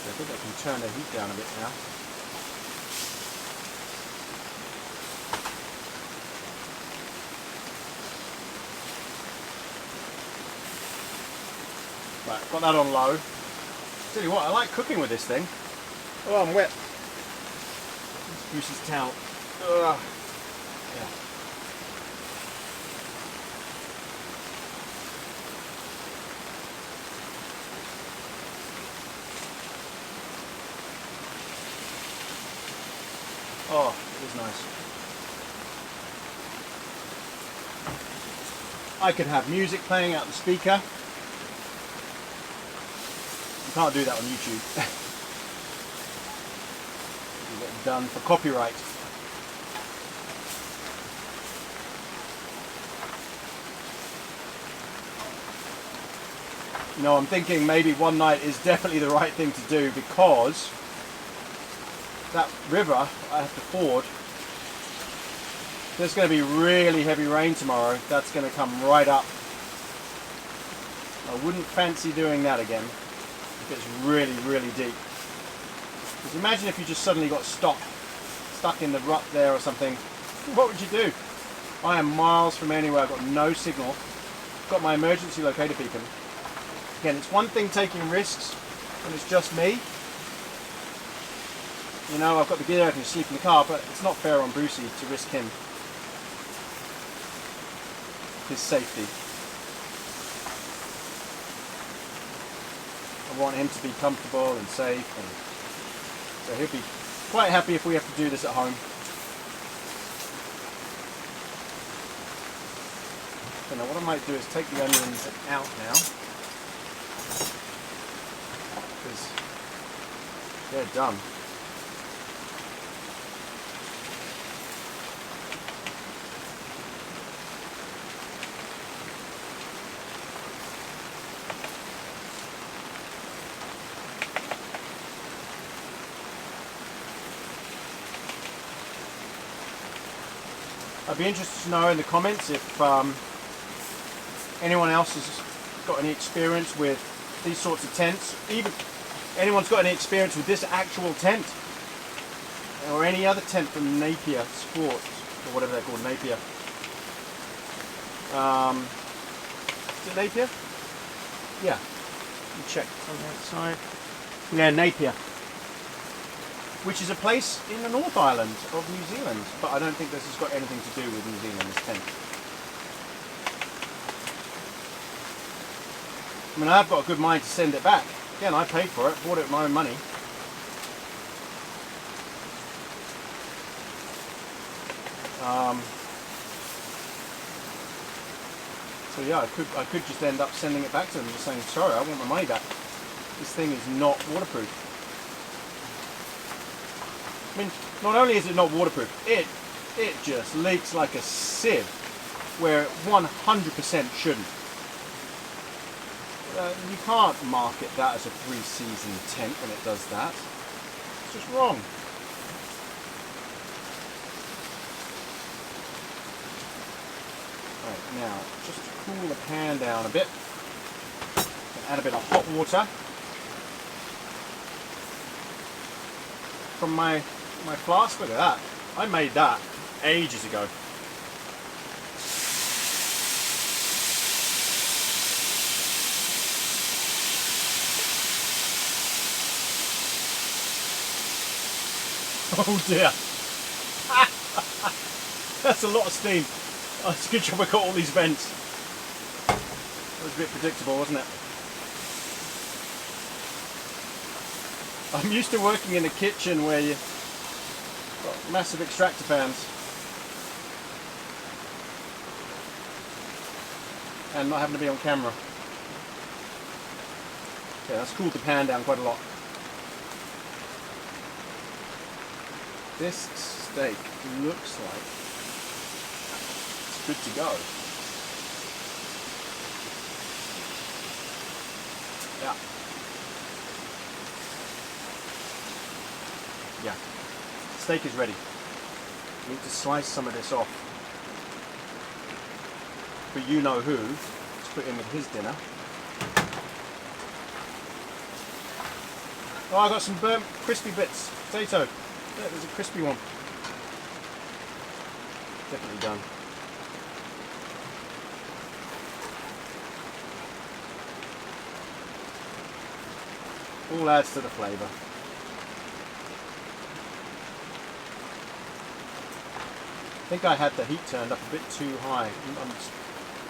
I think I can turn the heat down a bit now. Right, got that on low. Tell you what, I like cooking with this thing. Oh, I'm wet. Bruce's towel. Ugh. Yeah. Oh, it is nice. I could have music playing out the speaker. You can't do that on YouTube. You get done for copyright. You know, I'm thinking maybe one night is definitely the right thing to do because that river I have to ford, there's going to be really heavy rain tomorrow. That's going to come right up. I wouldn't fancy doing that again if it's really, really deep. Because imagine if you just suddenly got stuck in the rut there or something. What would you do? I am miles from anywhere. I've got no signal. Got my emergency locator beacon. Again, it's one thing taking risks when it's just me. You know, I've got the gear I can sleep in the car, but it's not fair on Brucey to risk him. His safety. I want him to be comfortable and safe, and so he'll be quite happy if we have to do this at home. So now what I might do is take the onions out now, because they're done. I'd be interested to know in the comments if anyone else has got any experience with these sorts of tents. Even anyone's got any experience with this actual tent, or any other tent from Napier Sportz, or whatever they're called, Napier. Is it Napier? Yeah. Let me check on the outside. Yeah, Napier. Which is a place in the North Island of New Zealand, but I don't think this has got anything to do with New Zealand, this tent. I mean, I've got a good mind to send it back. Again, I paid for it, bought it with my own money. So yeah, I could just end up sending it back to them and just saying, sorry, I want my money back. This thing is not waterproof. I mean, not only is it not waterproof, it just leaks like a sieve, where it 100% shouldn't. You can't market that as a 3-season tent when it does that. It's just wrong. Right, now, just to cool the pan down a bit, add a bit of hot water from my flask. Look at that. I made that ages ago. Oh dear. That's a lot of steam. Oh, it's a good job I got all these vents. That was a bit predictable, wasn't it? I'm used to working in a kitchen where you've got massive extractor fans and not having to be on camera. Okay, that's cooled the pan down quite a lot. This steak looks like it's good to go. Yeah. Yeah. Steak is ready. I need to slice some of this off for you know who to put in with his dinner. Oh, I got some burnt crispy bits. Potato. Yeah, there's a crispy one. Definitely done. All adds to the flavour. I think I had the heat turned up a bit too high.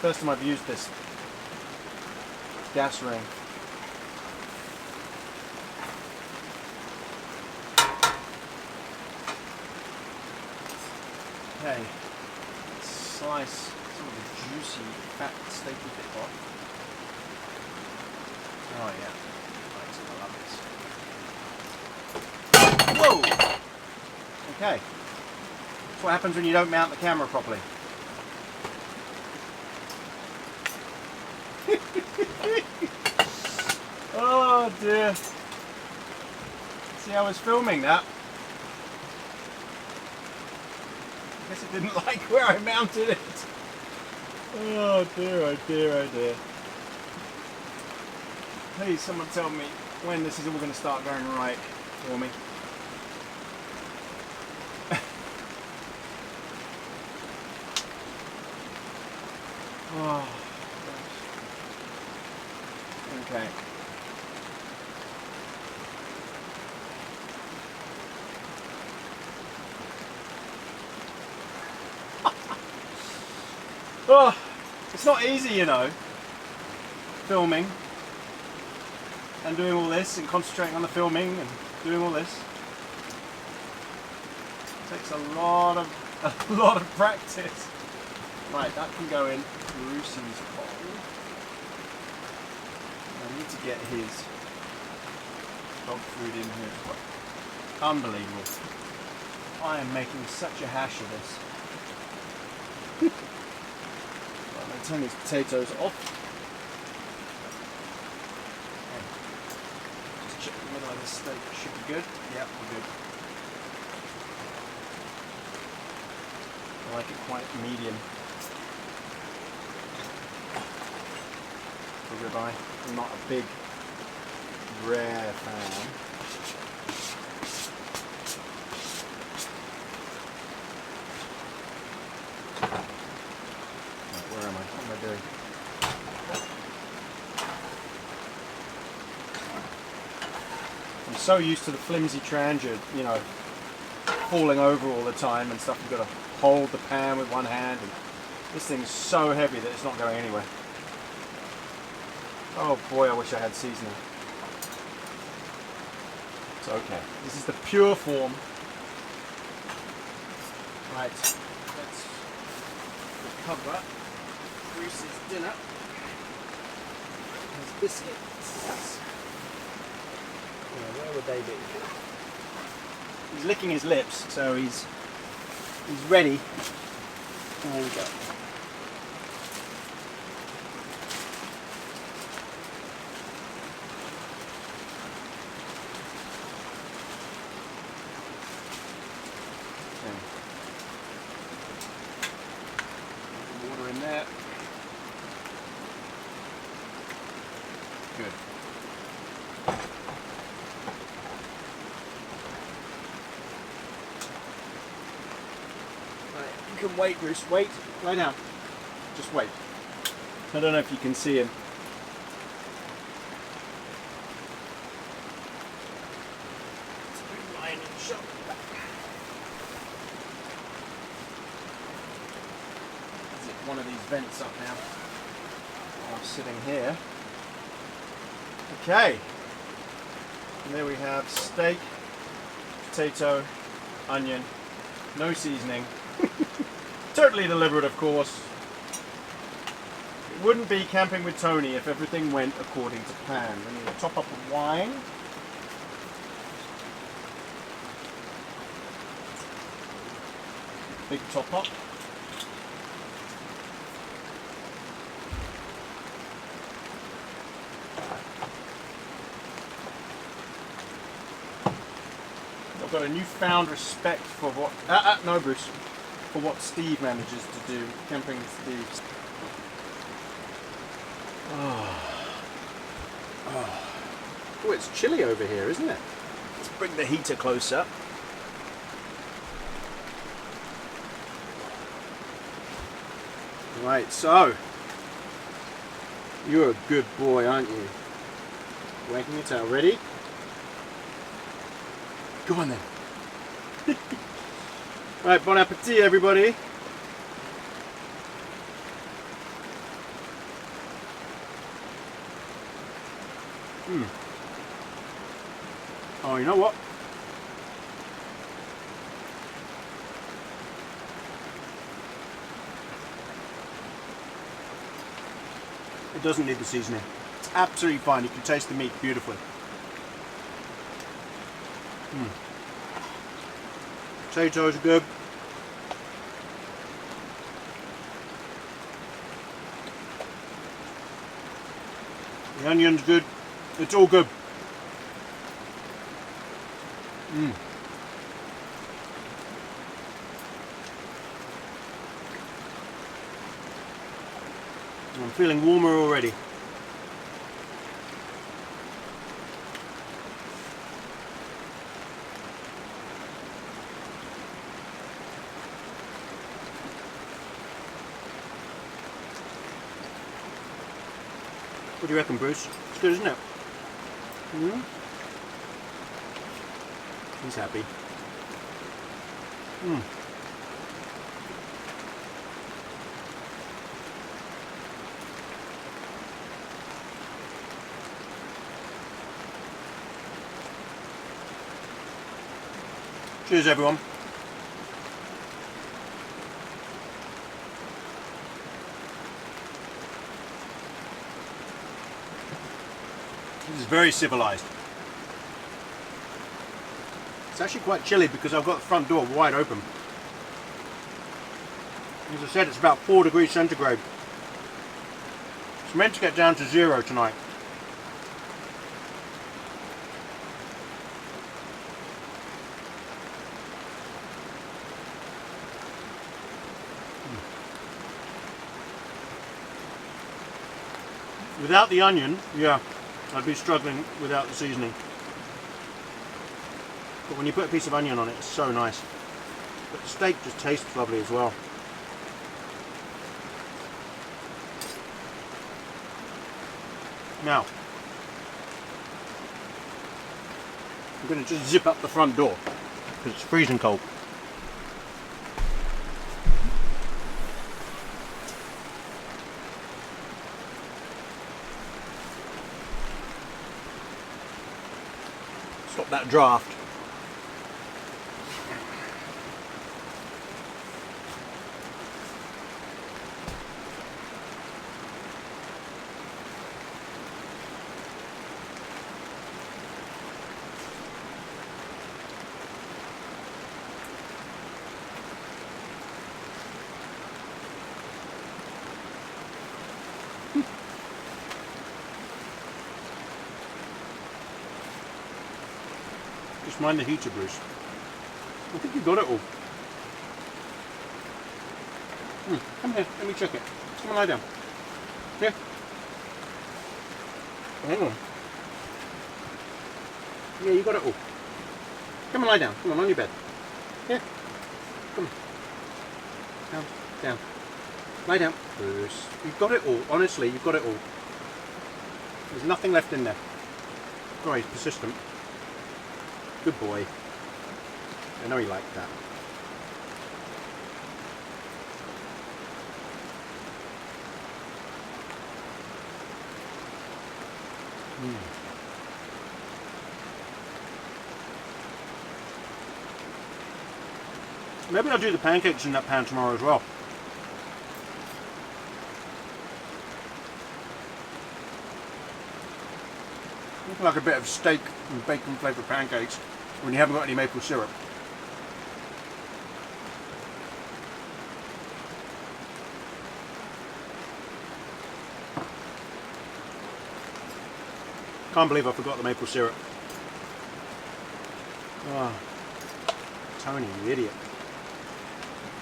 First time I've used this gas ring. Okay, let's slice some of the juicy, fat, steaky bit off. Oh yeah, I love this. Whoa! Okay, that's what happens when you don't mount the camera properly. Oh dear. See, I was filming that. I guess it didn't like where I mounted it. Oh dear, oh dear, oh dear. Please, someone tell me when this is all going to start going right for me. Oh, gosh. Okay. Oh, it's not easy, you know, filming and doing all this and concentrating on the filming and doing all this. It takes a lot of practice. Right, that can go in Brucey's bowl. I need to get his dog food in here as well. Unbelievable. I am making such a hash of this. I'm going to turn these potatoes off. Okay. Just check the middle of this steak. Should be good. Yeah, we're good. I like it quite medium. For ribeye. I'm not a big, rare fan. Where am I? What am I doing? I'm so used to the flimsy transit, you know, falling over all the time and stuff. You've got to hold the pan with one hand, and this thing's so heavy that it's not going anywhere. Oh boy, I wish I had seasoning. It's okay. This is the pure form. Right, let's recover Bruce's dinner. His biscuits. Yeah, where would they be? He's licking his lips, so he's ready. There we go. Water in there. Good. Right, you can wait, Bruce. Wait. Lie down. Just wait. I don't know if you can see him. Lying in the shop. One of these vents up now. I'm sitting here. Okay. And there we have steak, potato, onion, no seasoning. Totally deliberate, of course. It wouldn't be camping with Tony if everything went according to plan. We need to top up with wine. Big top up. I've got a newfound respect for what no Bruce, for what Steve manages to do, camping with Steve. Oh, it's chilly over here, isn't it? Let's bring the heater closer. Right, so you're a good boy, aren't you? Wagging your tail, ready? Go on then. Right, bon appetit, everybody. Oh, you know what? It doesn't need the seasoning. It's absolutely fine. You can taste the meat beautifully. Potatoes are good. The onion's good. It's all good. I'm feeling warmer already. What do you reckon, Bruce? It's good, isn't it? He's happy. Cheers, everyone. This is very civilized. It's actually quite chilly because I've got the front door wide open. As I said, it's about 4 degrees centigrade. It's meant to get down to 0 tonight. Without the onion, yeah, I'd be struggling without the seasoning. But when you put a piece of onion on it, it's so nice. But the steak just tastes lovely as well. Now, I'm going to just zip up the front door because it's freezing cold.
Stop that draft. Just mind the heater, Bruce. I think you got it all. Come here, let me check it. Come on, lie down. Here. Hang on. Yeah, you got it all. Come on, lie down. Come on your bed. Here. Come on. Down, down. Lie down. Bruce. You've got it all. Honestly, you've got it all. There's nothing left in there. Oh, he's persistent. Good boy. I know he liked that. Maybe I'll do the pancakes in that pan tomorrow as well. Looks like a bit of steak and bacon flavoured pancakes when you haven't got any maple syrup. Can't believe I forgot the maple syrup. Oh, Tony, you idiot.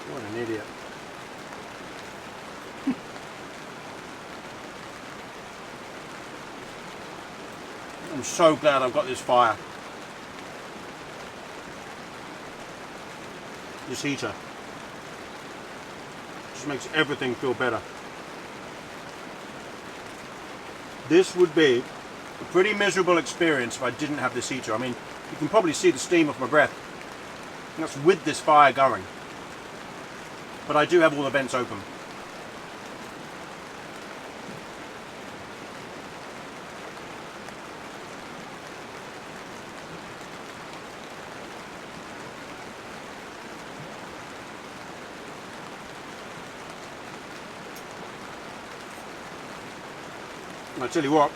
What an idiot. I'm so glad I've got this fire. This heater. Just makes everything feel better. This would be a pretty miserable experience if I didn't have this heater. I mean, you can probably see the steam off my breath. And that's with this fire going. But I do have all the vents open. And I tell you what,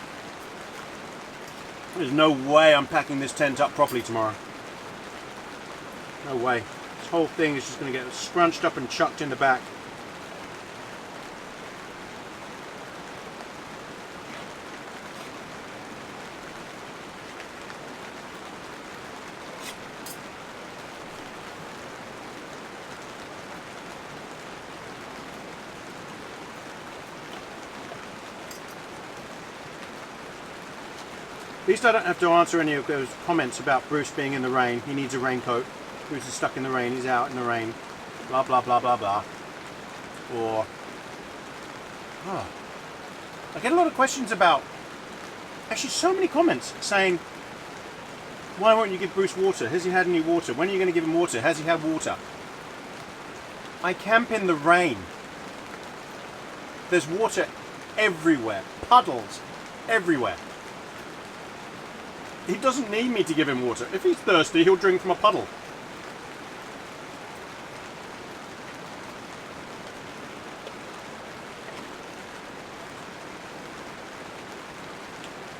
there's no way I'm packing this tent up properly tomorrow. No way. This whole thing is just going to get scrunched up and chucked in the back. At least I don't have to answer any of those comments about Bruce being in the rain. He needs a raincoat. Bruce is stuck in the rain. He's out in the rain. Blah, blah, blah, blah, blah. Or... oh. I get a lot of questions about... actually, so many comments saying, why won't you give Bruce water? Has he had any water? When are you going to give him water? Has he had water? I camp in the rain. There's water everywhere. Puddles everywhere. He doesn't need me to give him water. If he's thirsty, he'll drink from a puddle.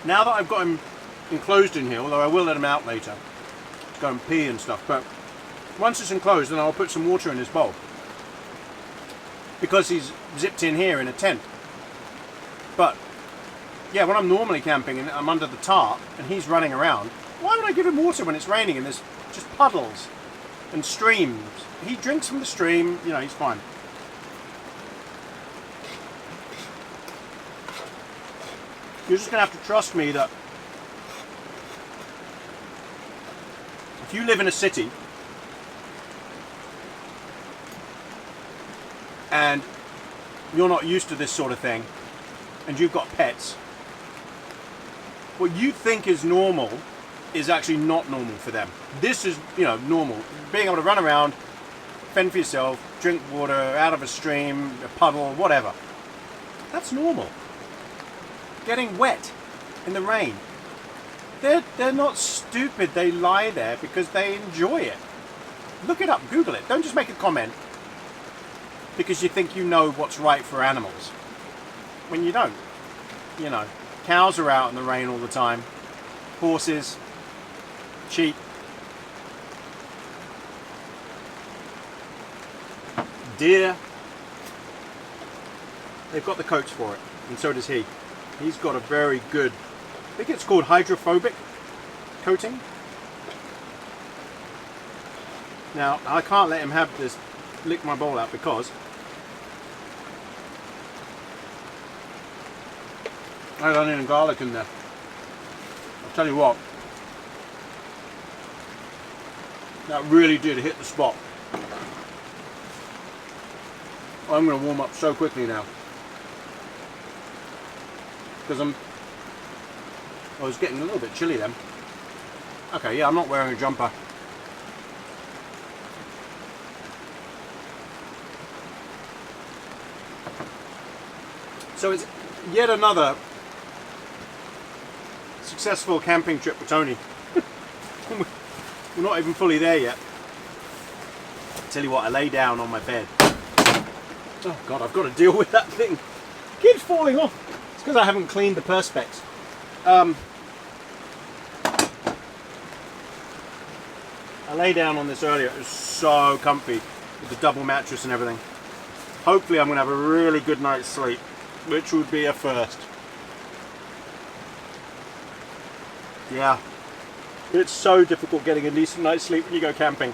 Now that I've got him enclosed in here, although I will let him out later to go and pee and stuff, but once it's enclosed, then I'll put some water in his bowl. Because he's zipped in here in a tent. But yeah, when I'm normally camping and I'm under the tarp and he's running around, why would I give him water when it's raining and there's just puddles and streams? He drinks from the stream, you know, he's fine. You're just going to have to trust me that if you live in a city and you're not used to this sort of thing and you've got pets, what you think is normal is actually not normal for them. This is, you know, normal. Being able to run around, fend for yourself, drink water out of a stream, a puddle, whatever. That's normal. Getting wet in the rain. they're not stupid. They lie there because they enjoy it. Look it up, Google it. Don't just make a comment because you think you know what's right for animals when you don't. You know, cows are out in the rain all the time. Horses, sheep. Deer. They've got the coats for it, and so does he. He's got a very good, I think it's called hydrophobic coating. Now, I can't let him have this, lick my bowl out, because I had onion and garlic in there. I'll tell you what, that really did hit the spot. I'm going to warm up so quickly now because I was getting a little bit chilly then. Okay, yeah, I'm not wearing a jumper. So it's yet another successful camping trip for Tony. We're not even fully there yet. Tell you what, I lay down on my bed. Oh God, I've got to deal with that thing. It keeps falling off. It's because I haven't cleaned the perspex. I lay down on this earlier. It was so comfy with the double mattress and everything. Hopefully I'm going to have a really good night's sleep, which would be a first. Yeah. It's so difficult getting a decent night's sleep when you go camping.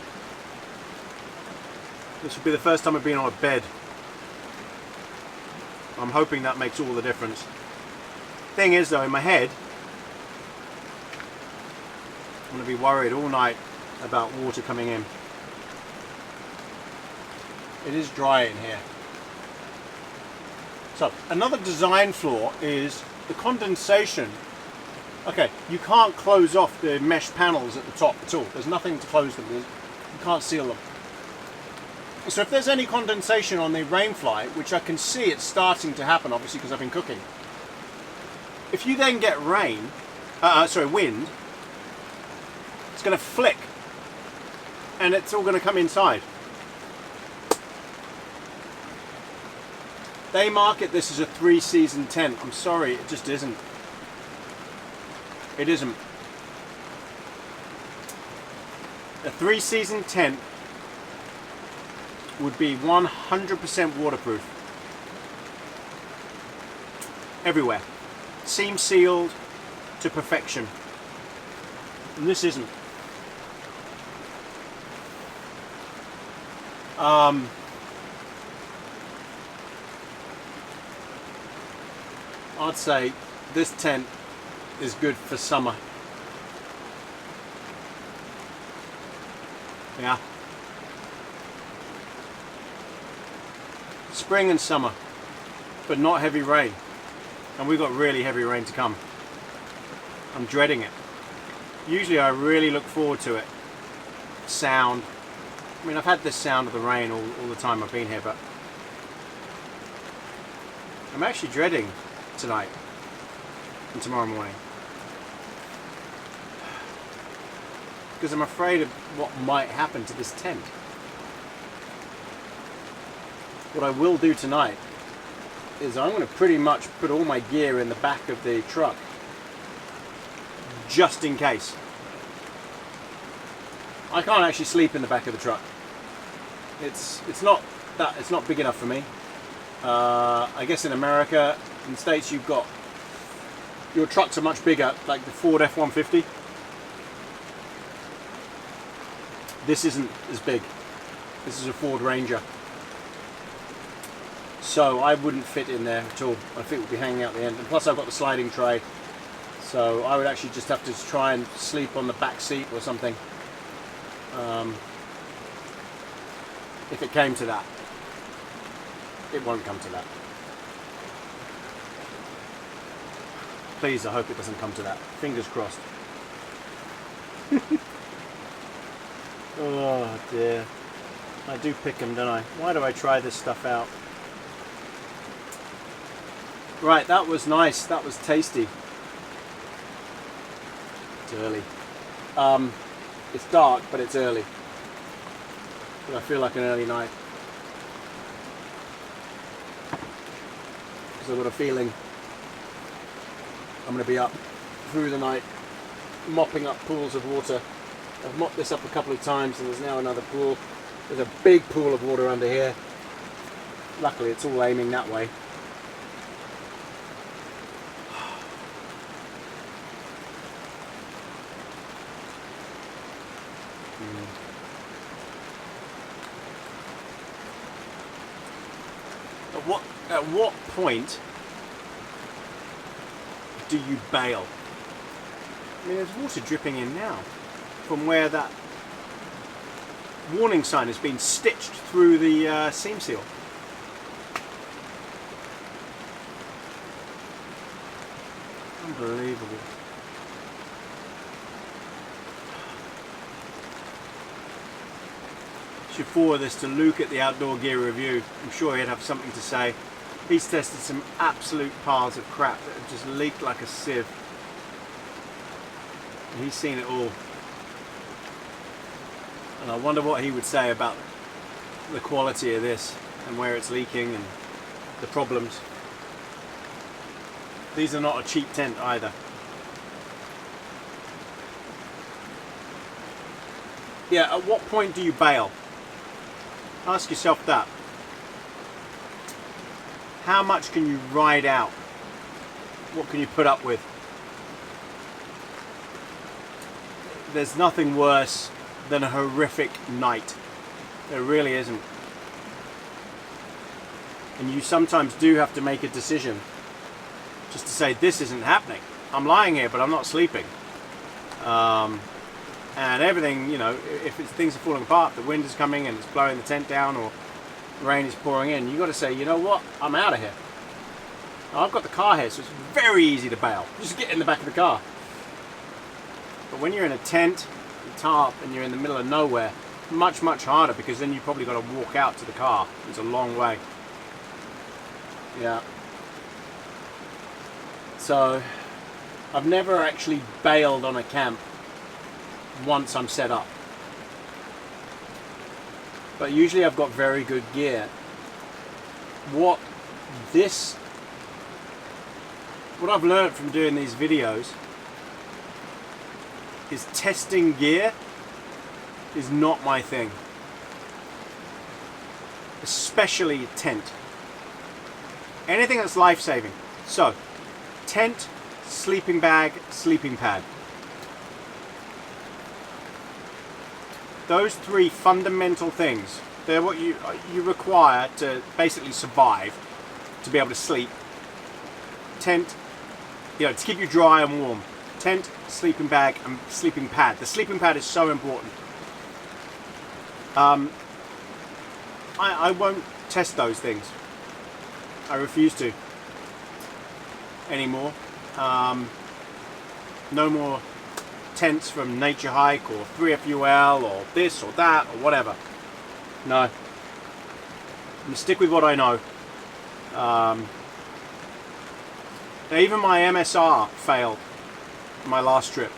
This would be the first time I've been on a bed. I'm hoping that makes all the difference. Thing is though, in my head, I'm going to be worried all night about water coming in. It is dry in here. So, another design flaw is the condensation. Okay, you can't close off the mesh panels at the top at all. There's nothing to close them. You can't seal them. So if there's any condensation on the rainfly, which I can see it's starting to happen, obviously because I've been cooking. If you then get wind, it's going to flick, and it's all going to come inside. They market this as a 3-season tent. I'm sorry, it just isn't. It isn't. A 3-season tent would be 100% waterproof. Everywhere. Seam sealed to perfection. And this isn't. I'd say this tent is good for summer. Yeah. Spring and summer, but not heavy rain. And we've got really heavy rain to come. I'm dreading it. Usually I really look forward to it. Sound. I mean, I've had this sound of the rain all the time I've been here, but I'm actually dreading tonight and tomorrow morning. Because I'm afraid of what might happen to this tent. What I will do tonight is I'm going to pretty much put all my gear in the back of the truck, just in case. I can't actually sleep in the back of the truck. It's not big enough for me. I guess in America, in the States, you've got, your trucks are much bigger, like the Ford F-150. This isn't as big. This is a Ford Ranger. So I wouldn't fit in there at all. My feet would be hanging out the end. And plus I've got the sliding tray. So I would actually just have to try and sleep on the back seat or something. If it came to that. It won't come to that. Please, I hope it doesn't come to that. Fingers crossed. Oh dear. I do pick them, don't I? Why do I try this stuff out? Right, that was nice. That was tasty. It's early. It's dark, but it's early. But I feel like an early night. Because I've got a feeling I'm going to be up through the night mopping up pools of water. I've mopped this up a couple of times and there's now another pool. There's a big pool of water under here. Luckily it's all aiming that way. At what point do you bail? I mean, there's water dripping in now from where that warning sign has been stitched through the seam seal. Unbelievable. Should forward this to Luke at the Outdoor Gear Review. I'm sure he'd have something to say. He's tested some absolute piles of crap that have just leaked like a sieve. And he's seen it all. And I wonder what he would say about the quality of this and where it's leaking and the problems. These are not a cheap tent either. Yeah, at what point do you bail? Ask yourself that. How much can you ride out? What can you put up with? There's nothing worse than a horrific night. There really isn't. And you sometimes do have to make a decision just to say, this isn't happening. I'm lying here, but I'm not sleeping. And everything, you know, if things are falling apart, the wind is coming and it's blowing the tent down, or rain is pouring in, you've got to say, you know what, I'm out of here. Now, I've got the car here, so it's very easy to bail. Just get in the back of the car. But when you're in a tent, a tarp, and you're in the middle of nowhere, much, much harder, because then you've probably got to walk out to the car. It's a long way. Yeah. So, I've never actually bailed on a camp once I'm set up. But usually I've got very good gear. What I've learned from doing these videos is testing gear is not my thing. Especially tent. Anything that's life-saving. So, tent, sleeping bag, sleeping pad. Those three fundamental things, they're what you require to basically survive, to be able to sleep. Tent, you know, to keep you dry and warm. Tent, sleeping bag, and sleeping pad. The sleeping pad is so important. I won't test those things. I refuse to anymore. No more tents from Nature Hike or 3FUL or this or that or whatever. No. I'm gonna stick with what I know. Now even my MSR failed my last trip.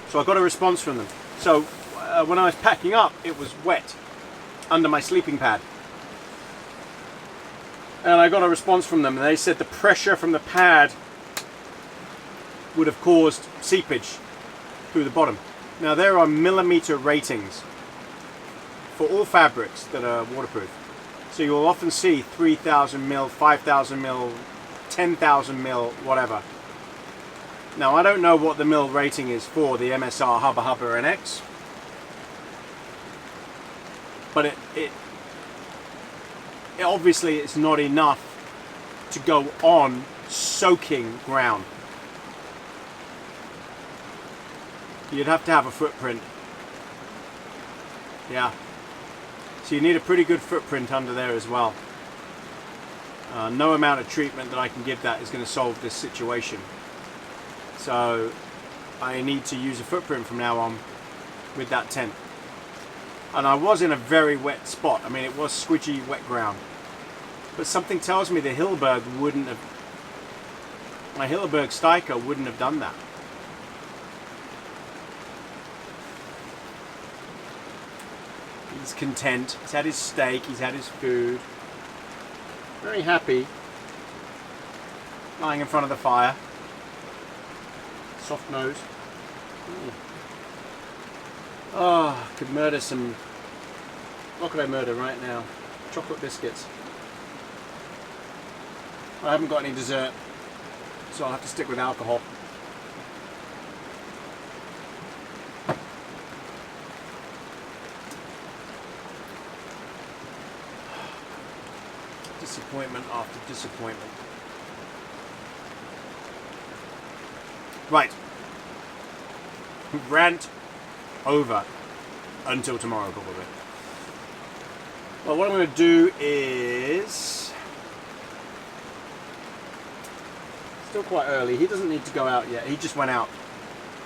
So I got a response from them. So when I was packing up, it was wet under my sleeping pad. And I got a response from them, and they said the pressure from the pad would have caused seepage through the bottom. Now there are millimeter ratings for all fabrics that are waterproof. So you'll often see 3,000 mil, 5,000 mil, 10,000 mil, whatever. Now I don't know what the mil rating is for the MSR Hubba Hubba NX, but it obviously it's not enough to go on soaking ground. You'd have to have a footprint. Yeah. So you need a pretty good footprint under there as well. No amount of treatment that I can give that is going to solve this situation. So I need to use a footprint from now on with that tent. And I was in a very wet spot. I mean, it was squidgy, wet ground. But something tells me the Hilleberg wouldn't have, my Hilleberg Steiker wouldn't have done that. He's content. He's had his steak. He's had his food. Very happy. Lying in front of the fire. Soft nose. Oh, I could murder some... What could I murder right now? Chocolate biscuits. I haven't got any dessert, so I'll have to stick with alcohol. Disappointment after disappointment. Right. Rant over until tomorrow, probably. Well, what I'm going to do is... Still quite early. He doesn't need to go out yet. He just went out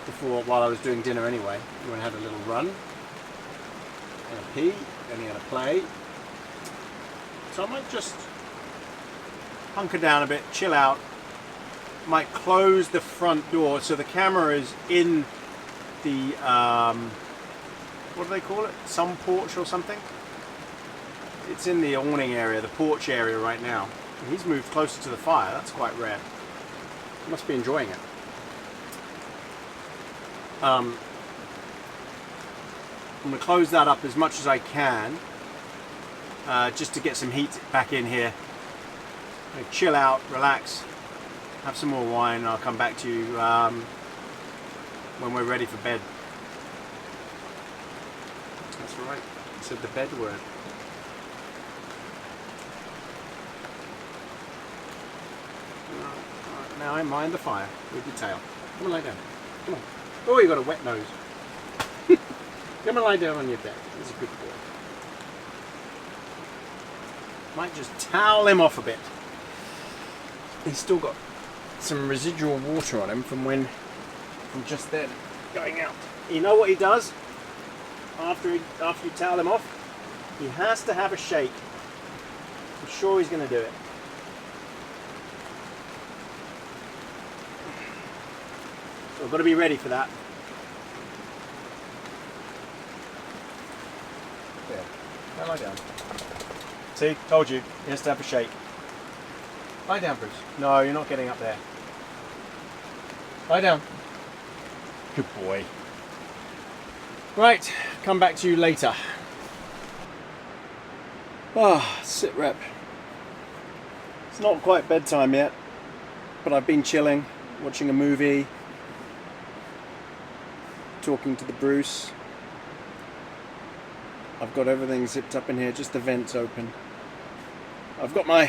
before, while I was doing dinner anyway. He went and had a little run. And a pee. Then he had a play. So I might just hunker down a bit, chill out. Might close the front door so the camera is in the, what do they call it? Sun porch or something? It's in the awning area, the porch area right now. And he's moved closer to the fire. That's quite rare. He must be enjoying it. I'm going to close that up as much as I can, just to get some heat back in here. I'm gonna chill out, relax, have some more wine, and I'll come back to you when we're ready for bed. That's right, I said the bed word. Right, now I mind the fire with your tail. Come on, lie down. Come on. Oh, you got a wet nose. Come and lie down on your bed. He's a good boy. Might just towel him off a bit. He's still got some residual water on him from just then going out. You know what he does after you towel him off? He has to have a shake. I'm sure he's going to do it. So I've got to be ready for that. There. Now lie down. See, told you, he has to have a shake. Lie down, Bruce. No, you're not getting up there. Lie down. Good boy. Right, come back to you later. Ah, sit rep. It's not quite bedtime yet, but I've been chilling, watching a movie, talking to the Bruce. I've got everything zipped up in here, just the vents open. I put my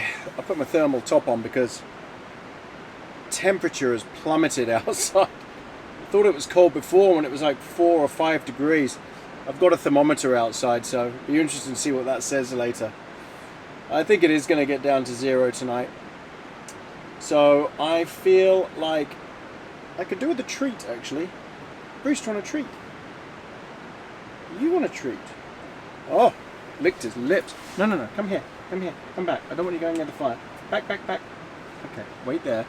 thermal top on because temperature has plummeted outside. I thought it was cold before when it was like 4 or 5 degrees. I've got a thermometer outside, so it'll be interesting to see what that says later. I think it is going to get down to 0 tonight. So I feel like I could do with a treat, actually. Bruce, do you want a treat? You want a treat? Oh, licked his lips. No, come here. Come here. Come back. I don't want you going near the fire. Back. Okay, wait there.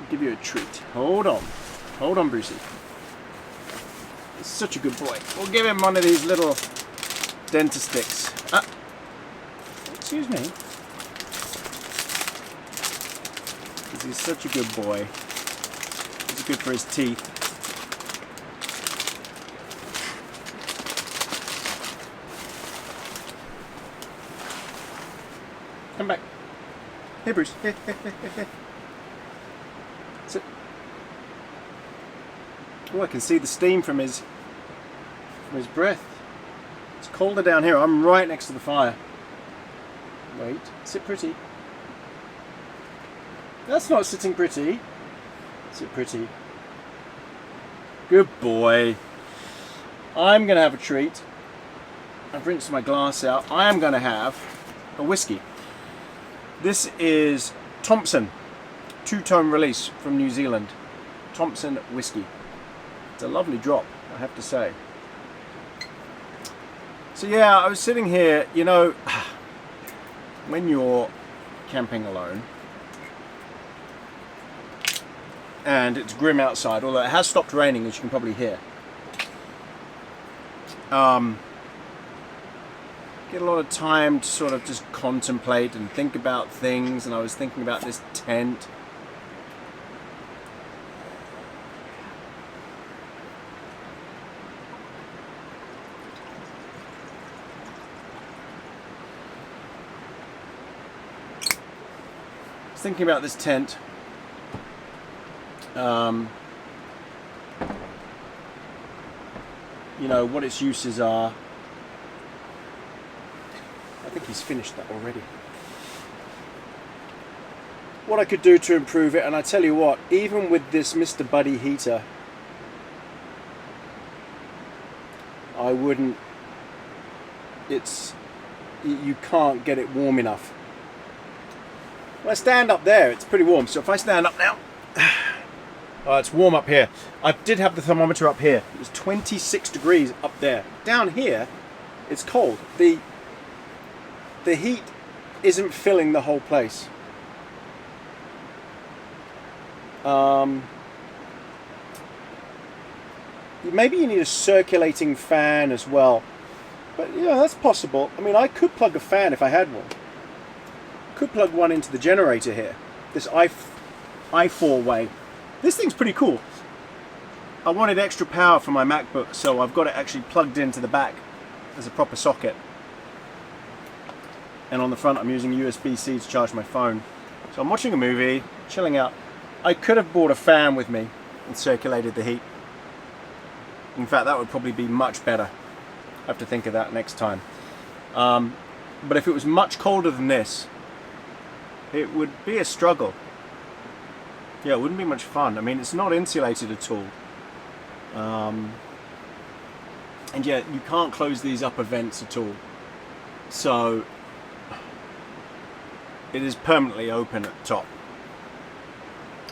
I'll give you a treat. Hold on. Hold on, Brucey. He's such a good boy. We'll give him one of these little dentist sticks. Excuse me. Because he's such a good boy. It's good for his teeth. Come back. Hey, Bruce. Hey. Sit. Oh, I can see the steam from his breath. It's colder down here. I'm right next to the fire. Wait. Sit pretty. That's not sitting pretty. Sit pretty. Good boy. I'm going to have a treat. I've rinsed my glass out. I am going to have a whiskey. This is Thompson, 2-tone release from New Zealand. Thompson whiskey. It's a lovely drop, I have to say. So yeah, I was sitting here, you know, when you're camping alone, and it's grim outside, although it has stopped raining, as you can probably hear.
get a lot of time to sort of just contemplate and think about things, and I was thinking about this tent. Thinking about this tent, you know, what its uses are. I think he's finished that already. What I could do to improve it, and I tell you what, even with this Mr. Buddy heater, I wouldn't, you can't get it warm enough. When I stand up there, it's pretty warm. So if I stand up now, it's warm up here. I did have the thermometer up here. It was 26 degrees up there. Down here, it's cold. The heat isn't filling the whole place. Maybe you need a circulating fan as well. But yeah, that's possible. I mean, I could plug a fan if I had one. Could plug one into the generator here, this i4 way. This thing's pretty cool. I wanted extra power for my MacBook, so I've got it actually plugged into the back as a proper socket, and on the front I'm using USB-C to charge my phone. So I'm watching a movie, chilling out. I could have brought a fan with me and circulated the heat. In fact, that would probably be much better. I have to think of that next time. But if it was much colder than this, it would be a struggle. Yeah, it wouldn't be much fun. I mean, it's not insulated at all. And yet, you can't close these upper vents at all. So, it is permanently open at the top.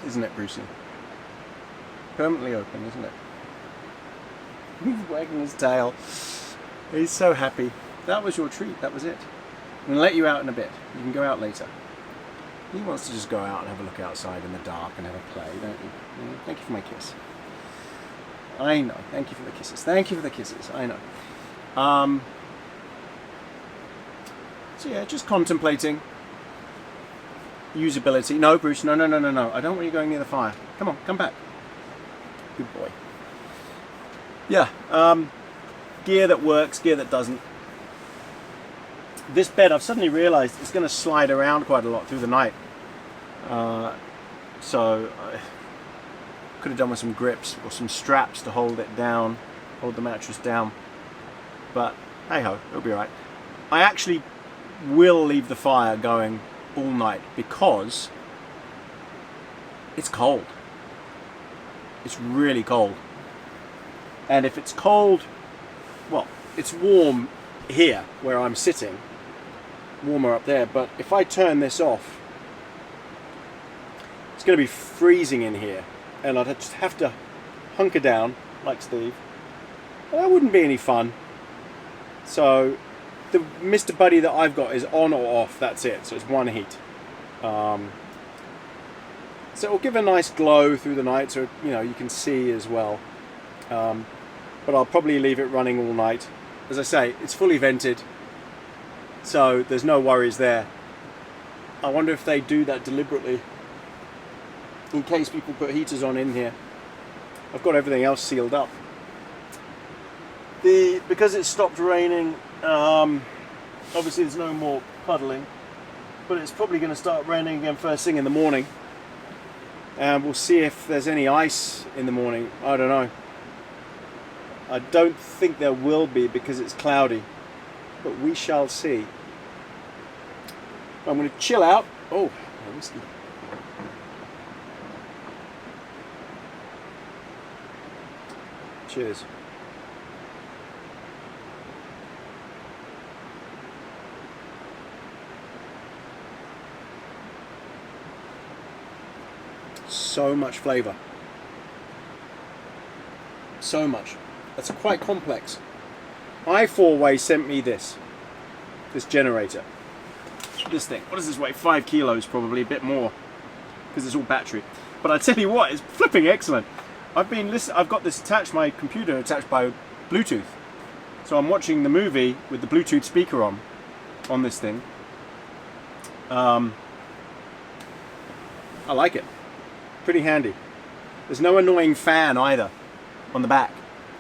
Isn't it, Brucey? Permanently open, isn't it? He's wagging his tail. He's so happy. That was your treat, that was it. I'm going to let you out in a bit. You can go out later. He wants to just go out and have a look outside in the dark and have a play, don't you? Thank you for my kiss. I know. Thank you for the kisses. Thank you for the kisses. I know. So yeah, just contemplating. Usability. No, Bruce. No. I don't want you going near the fire. Come on, come back. Good boy. Yeah. Gear that works, gear that doesn't. This bed, I've suddenly realised it's going to slide around quite a lot through the night. So I could have done with some grips or some straps to hold it down, hold the mattress down. But hey ho, it'll be alright. I actually will leave the fire going all night because it's cold. It's really cold. And if it's cold, well, it's warm here where I'm sitting. Warmer up there, but if I turn this off, it's going to be freezing in here, and I'd just have to hunker down like Steve, and that wouldn't be any fun. So the Mr. Buddy that I've got is on or off, that's it, so it's one heat. So it'll give a nice glow through the night, so you know you can see as well. But I'll probably leave it running all night. As I say, it's fully vented, so there's no worries there. I wonder if they do that deliberately in case people put heaters on in here. I've got everything else sealed up. Because it stopped raining, obviously there's no more puddling, but it's probably going to start raining again first thing in the morning, and we'll see if there's any ice in the morning. I don't know. I don't think there will be because it's cloudy, but we shall see. I'm going to chill out. Oh, no whiskey. Cheers. So much flavour. So much. That's quite complex. i4way sent me this generator. This thing. What does this weigh? 5 kilos probably, a bit more, because it's all battery. But I tell you what, it's flipping excellent. I've got this attached, my computer attached by Bluetooth. So I'm watching the movie with the Bluetooth speaker on, on this thing. I like it. Pretty handy. There's no annoying fan either on the back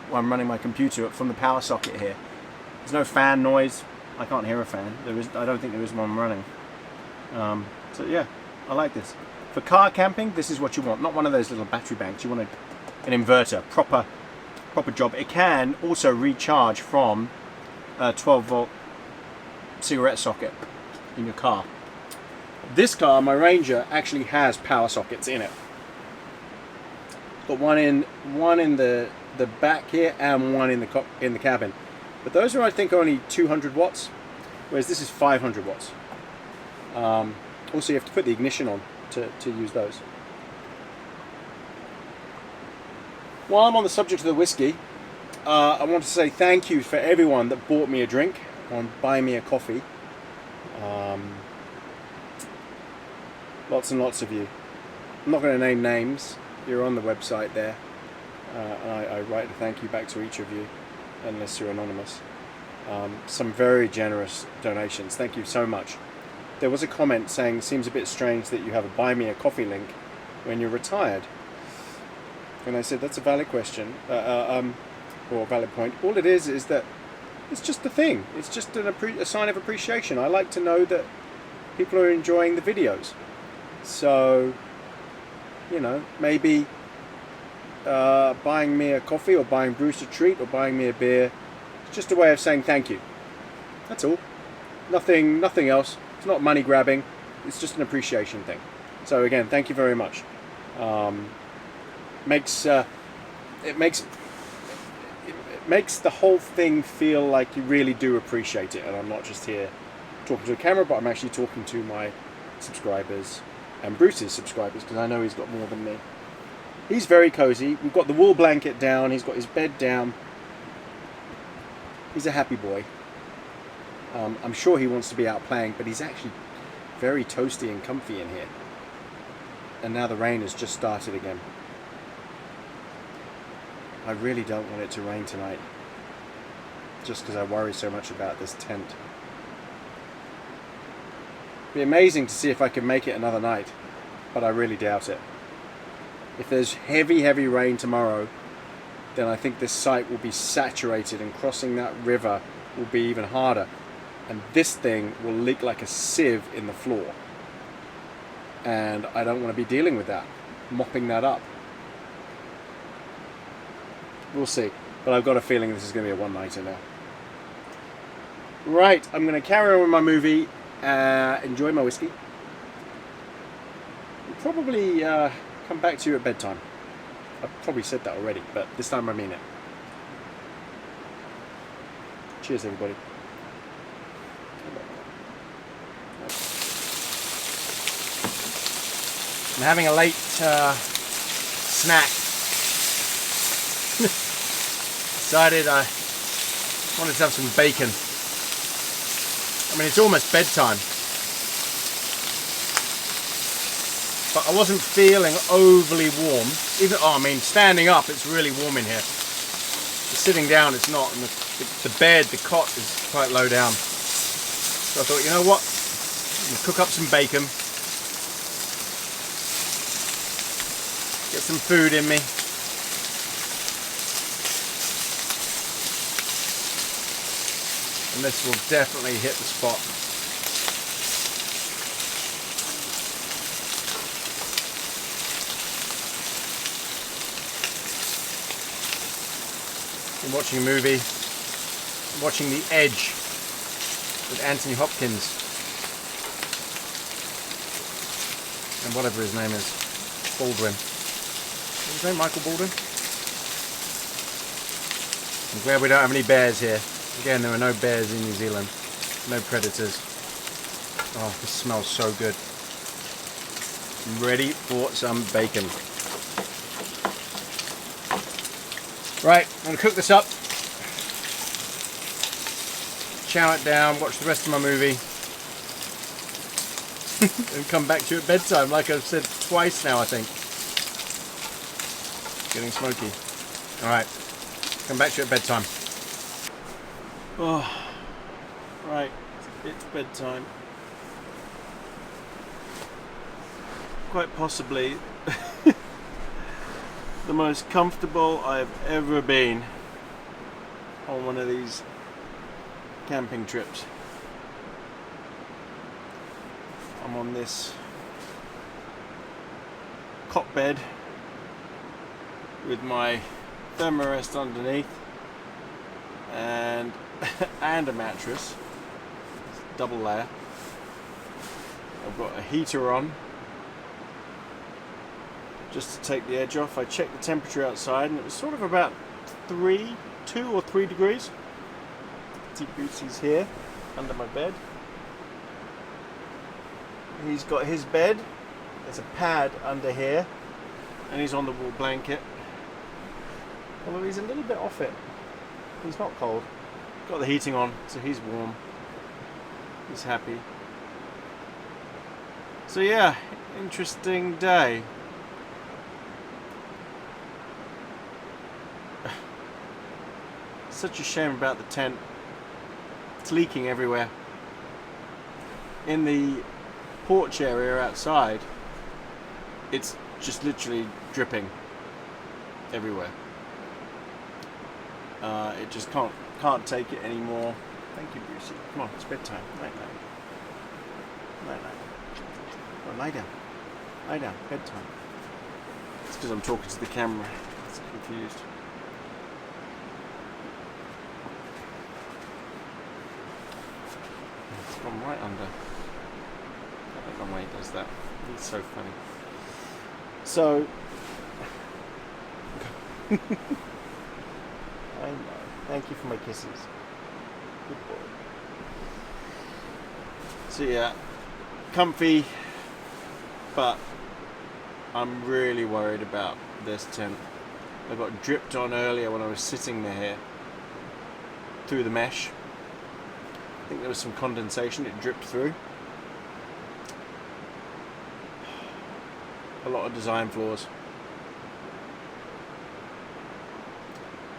while I'm running my computer from the power socket here. There's no fan noise. I can't hear a fan. I don't think there is one running. So yeah, I like this. For car camping, this is what you want. Not one of those little battery banks. You want an inverter, proper job. It can also recharge from a 12-volt cigarette socket in your car. This car, my Ranger, actually has power sockets in it. Got one in the back here and one in the cabin. But those are, I think, only 200 watts, whereas this is 500 watts. Also, you have to put the ignition on to use those. While I'm on the subject of the whiskey, I want to say thank you for everyone that bought me a drink on Buy Me a Coffee. Lots and lots of you. I'm not going to name names. You're on the website there. I write a thank you back to each of you, unless you're anonymous. Some very generous donations. Thank you so much. There was a comment saying it seems a bit strange that you have a Buy Me a Coffee link when you're retired. And I said that's a valid question, or a valid point. All it is that it's just a thing. It's just a sign of appreciation. I like to know that people are enjoying the videos. So, you know, maybe buying me a coffee or buying Bruce a treat or buying me a beer, it's just a way of saying thank you. That's all. Nothing else. It's not money grabbing. It's just an appreciation thing. So again, thank you very much. It makes the whole thing feel like you really do appreciate it, and I'm not just here talking to a camera, but I'm actually talking to my subscribers and Bruce's subscribers, because I know he's got more than me. He's very cozy. We've got the wool blanket down. He's got his bed down. He's a happy boy. I'm sure he wants to be out playing, but he's actually very toasty and comfy in here. And now the rain has just started again. I really don't want it to rain tonight, just because I worry so much about this tent. It'd be amazing to see if I can make it another night, but I really doubt it. If there's heavy rain tomorrow, then I think this site will be saturated, and crossing that river will be even harder. And this thing will leak like a sieve in the floor. And I don't want to be dealing with that, mopping that up. We'll see. But I've got a feeling this is going to be a one-nighter now. Right, I'm going to carry on with my movie, enjoy my whiskey. I'll probably come back to you at bedtime. I've probably said that already, but this time I mean it. Cheers, everybody. I'm having a late snack. Decided I wanted to have some bacon. I mean, it's almost bedtime, but I wasn't feeling overly warm. Even, I mean, standing up, it's really warm in here. But sitting down, it's not. And the bed, the cot is quite low down. So I thought, you know what? I'm gonna cook up some bacon. Get some food in me. And this will definitely hit the spot. I'm watching a movie. I'm watching The Edge with Anthony Hopkins. And whatever his name is. Baldwin. Is his name Michael Baldwin? I'm glad we don't have any bears here. Again, there are no bears in New Zealand. No predators. Oh, this smells so good. I'm ready for some bacon. Right, I'm going to cook this up. Chow it down, watch the rest of my movie. And come back to you at bedtime, like I've said twice now, I think. Getting smoky. Alright, come back to you at bedtime. Oh, right.
It's bedtime. Quite possibly the most comfortable I've ever been on one of these camping trips. I'm on this cot bed with my thermarest underneath and and a mattress, double layer. I've got a heater on just to take the edge off. I checked the temperature outside and it was sort of about 2 or 3 degrees. See Bootsy's here under my bed. He's got his bed. There's a pad under here and he's on the wool blanket. Although he's a little bit off it. He's not cold. Got the heating on, so he's warm. He's happy. So yeah, interesting day. Such a shame about the tent. It's leaking everywhere. In the porch area outside, it's just literally dripping everywhere. It just can't take it anymore. Thank you, Brucey. Come on, it's bedtime. Night night. Night night. Oh, lie down. Lie down. Bedtime. It's because I'm talking to the camera. It's confused. It's gone right under. I don't know why he does that. He's so funny. So I know. Thank you for my kisses. Good boy. So yeah, comfy, but I'm really worried about this tent. I got dripped on earlier when I was sitting there through the mesh. I think there was some condensation, it dripped through. A lot of design flaws.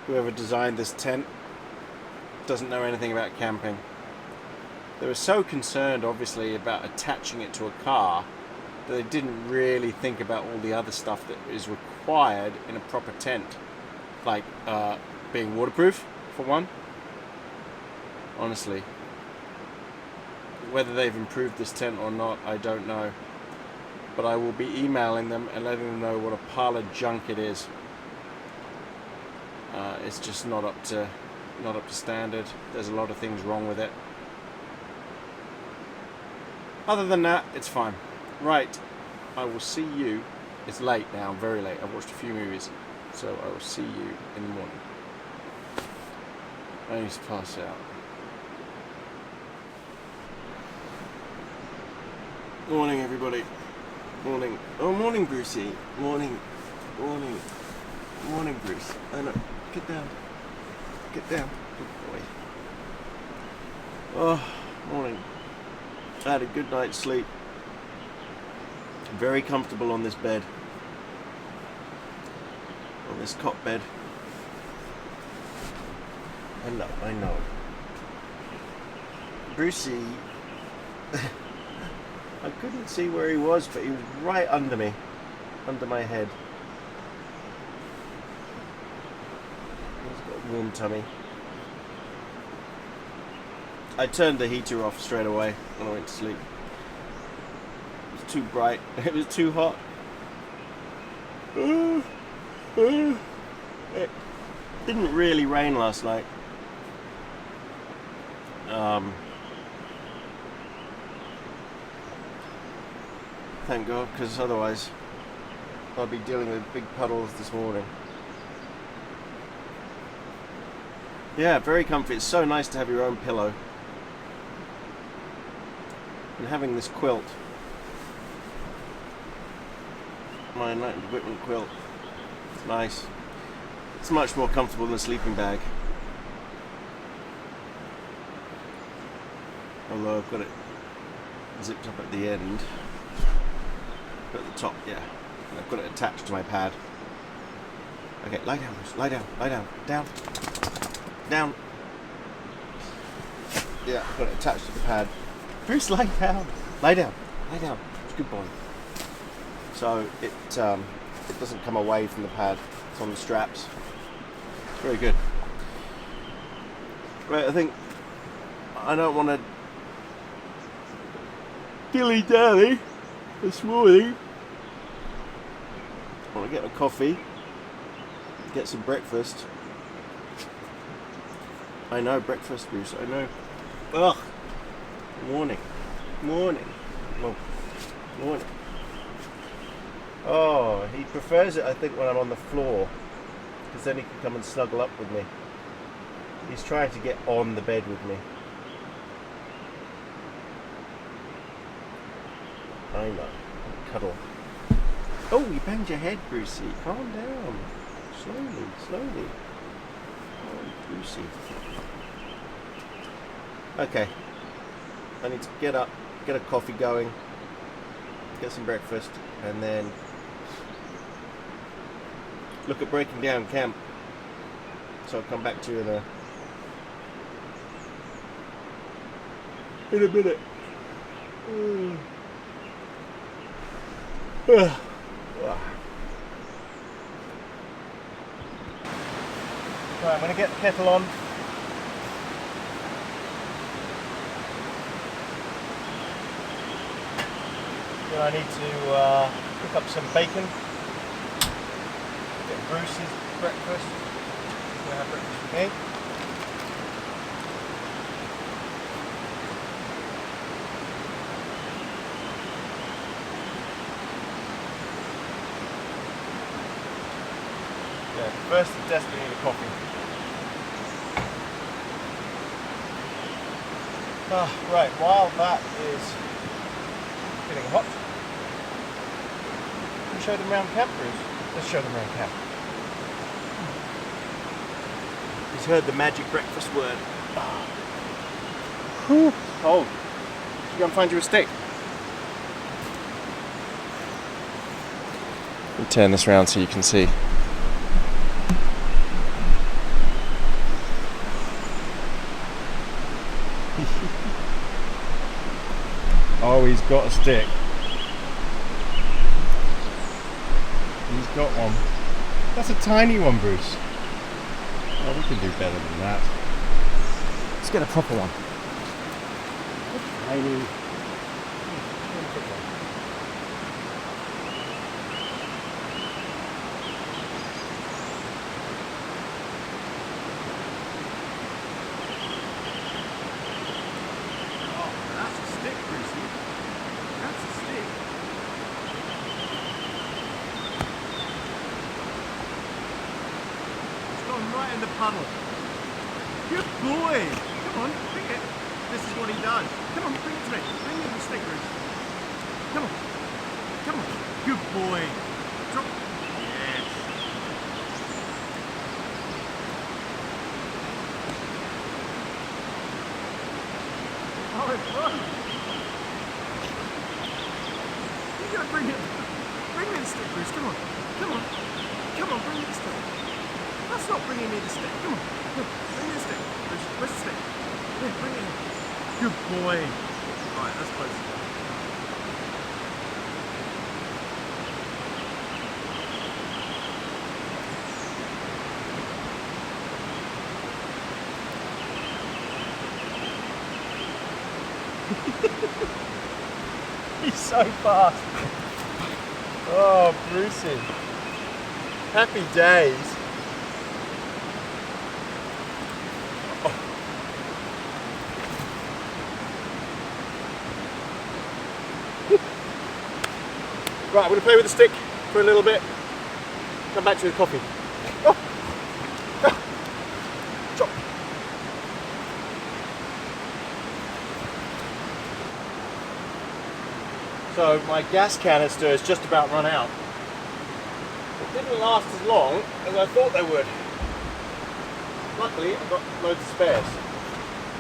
Whoever designed this tent doesn't know anything about camping. They were so concerned, obviously, about attaching it to a car that they didn't really think about all the other stuff that is required in a proper tent, like being waterproof, for one. Honestly, whether they've improved this tent or not, I don't know. But I will be emailing them and letting them know what a pile of junk it is. It's just not up to standard. There's a lot of things wrong with it. Other than that, it's fine. Right, I will see you. It's late now, very late. I've watched a few movies, so I will see you in the morning. I need to pass out. Morning, everybody. Morning. Oh, morning, Brucey. Morning. Morning. Morning, Bruce. I know. Get down. Get down. Good boy. Oh, morning. I had a good night's sleep. Very comfortable on this bed. On this cot bed. I know. Brucey, I couldn't see where he was, but he was right under me. Under my head. He's got a warm tummy. I turned the heater off straight away when I went to sleep. It was too bright. It was too hot. It didn't really rain last night. Thank God, because otherwise I'll be dealing with big puddles this morning. Yeah, very comfy. It's so nice to have your own pillow. And having this quilt, my Night Whitman quilt, it's nice. It's much more comfortable than a sleeping bag. Although I've got it zipped up at the end. But at the top, yeah. And I've got it attached to my pad. Okay, lie down, Bruce. Lie down. Lie down. Down. Down. Yeah, I've got it attached to the pad. Bruce, lay down. Lay down. Lay down. It's a good boy. So it doesn't come away from the pad. It's on the straps. It's very good. Right, I think I don't want to dilly-dally this morning. I want to get a coffee, get some breakfast. I know, breakfast, Bruce, I know. Ugh. Morning. Morning. Well, morning. Oh, he prefers it, I think, when I'm on the floor, because then he can come and snuggle up with me. He's trying to get on the bed with me. I know. Cuddle. Oh, you banged your head, Brucey. Calm down. Slowly, slowly. Oh, Brucey. Okay. I need to get up, get a coffee going, get some breakfast, and then look at breaking down camp. So I'll come back to you in a minute. Right, I'm going to get the kettle on. Then I need to pick up some bacon. Get Bruce's breakfast. He's going to have breakfast with me. Yeah, first I desperately need a coffee. Right, while that is getting hot, can you show them around camp, Bruce? Let's show them around camp. He's heard the magic breakfast word. Whew, cold. You go and find you a stick. Let me turn this around so you can see. Oh, he's got a stick. He's got one. That's a tiny one, Bruce. Oh, we can do better than that. Let's get a proper one. Tiny. Right in the puddle. Good boy. Come on, bring it. This is what he does. Come on, bring it to me. Bring me the stick, Bruce. Come on. Come on. Good boy. Drop. Yes. Oh, it's fun. You gotta bring it. Bring me the stick, Bruce. Come on. Come on. Come on, bring me the stick. That's not bringing me the stick. Come on. Look, bring me the stick. Where's the stick? Here, bring it in. Good boy. Alright, that's close. He's so fast. Oh, Brucey. Happy days. Right, I'm going to play with the stick for a little bit. Come back to the coffee. Oh. Ah. Chop. So my gas canister has just about run out. It didn't last as long as I thought they would. Luckily, I've got loads of spares.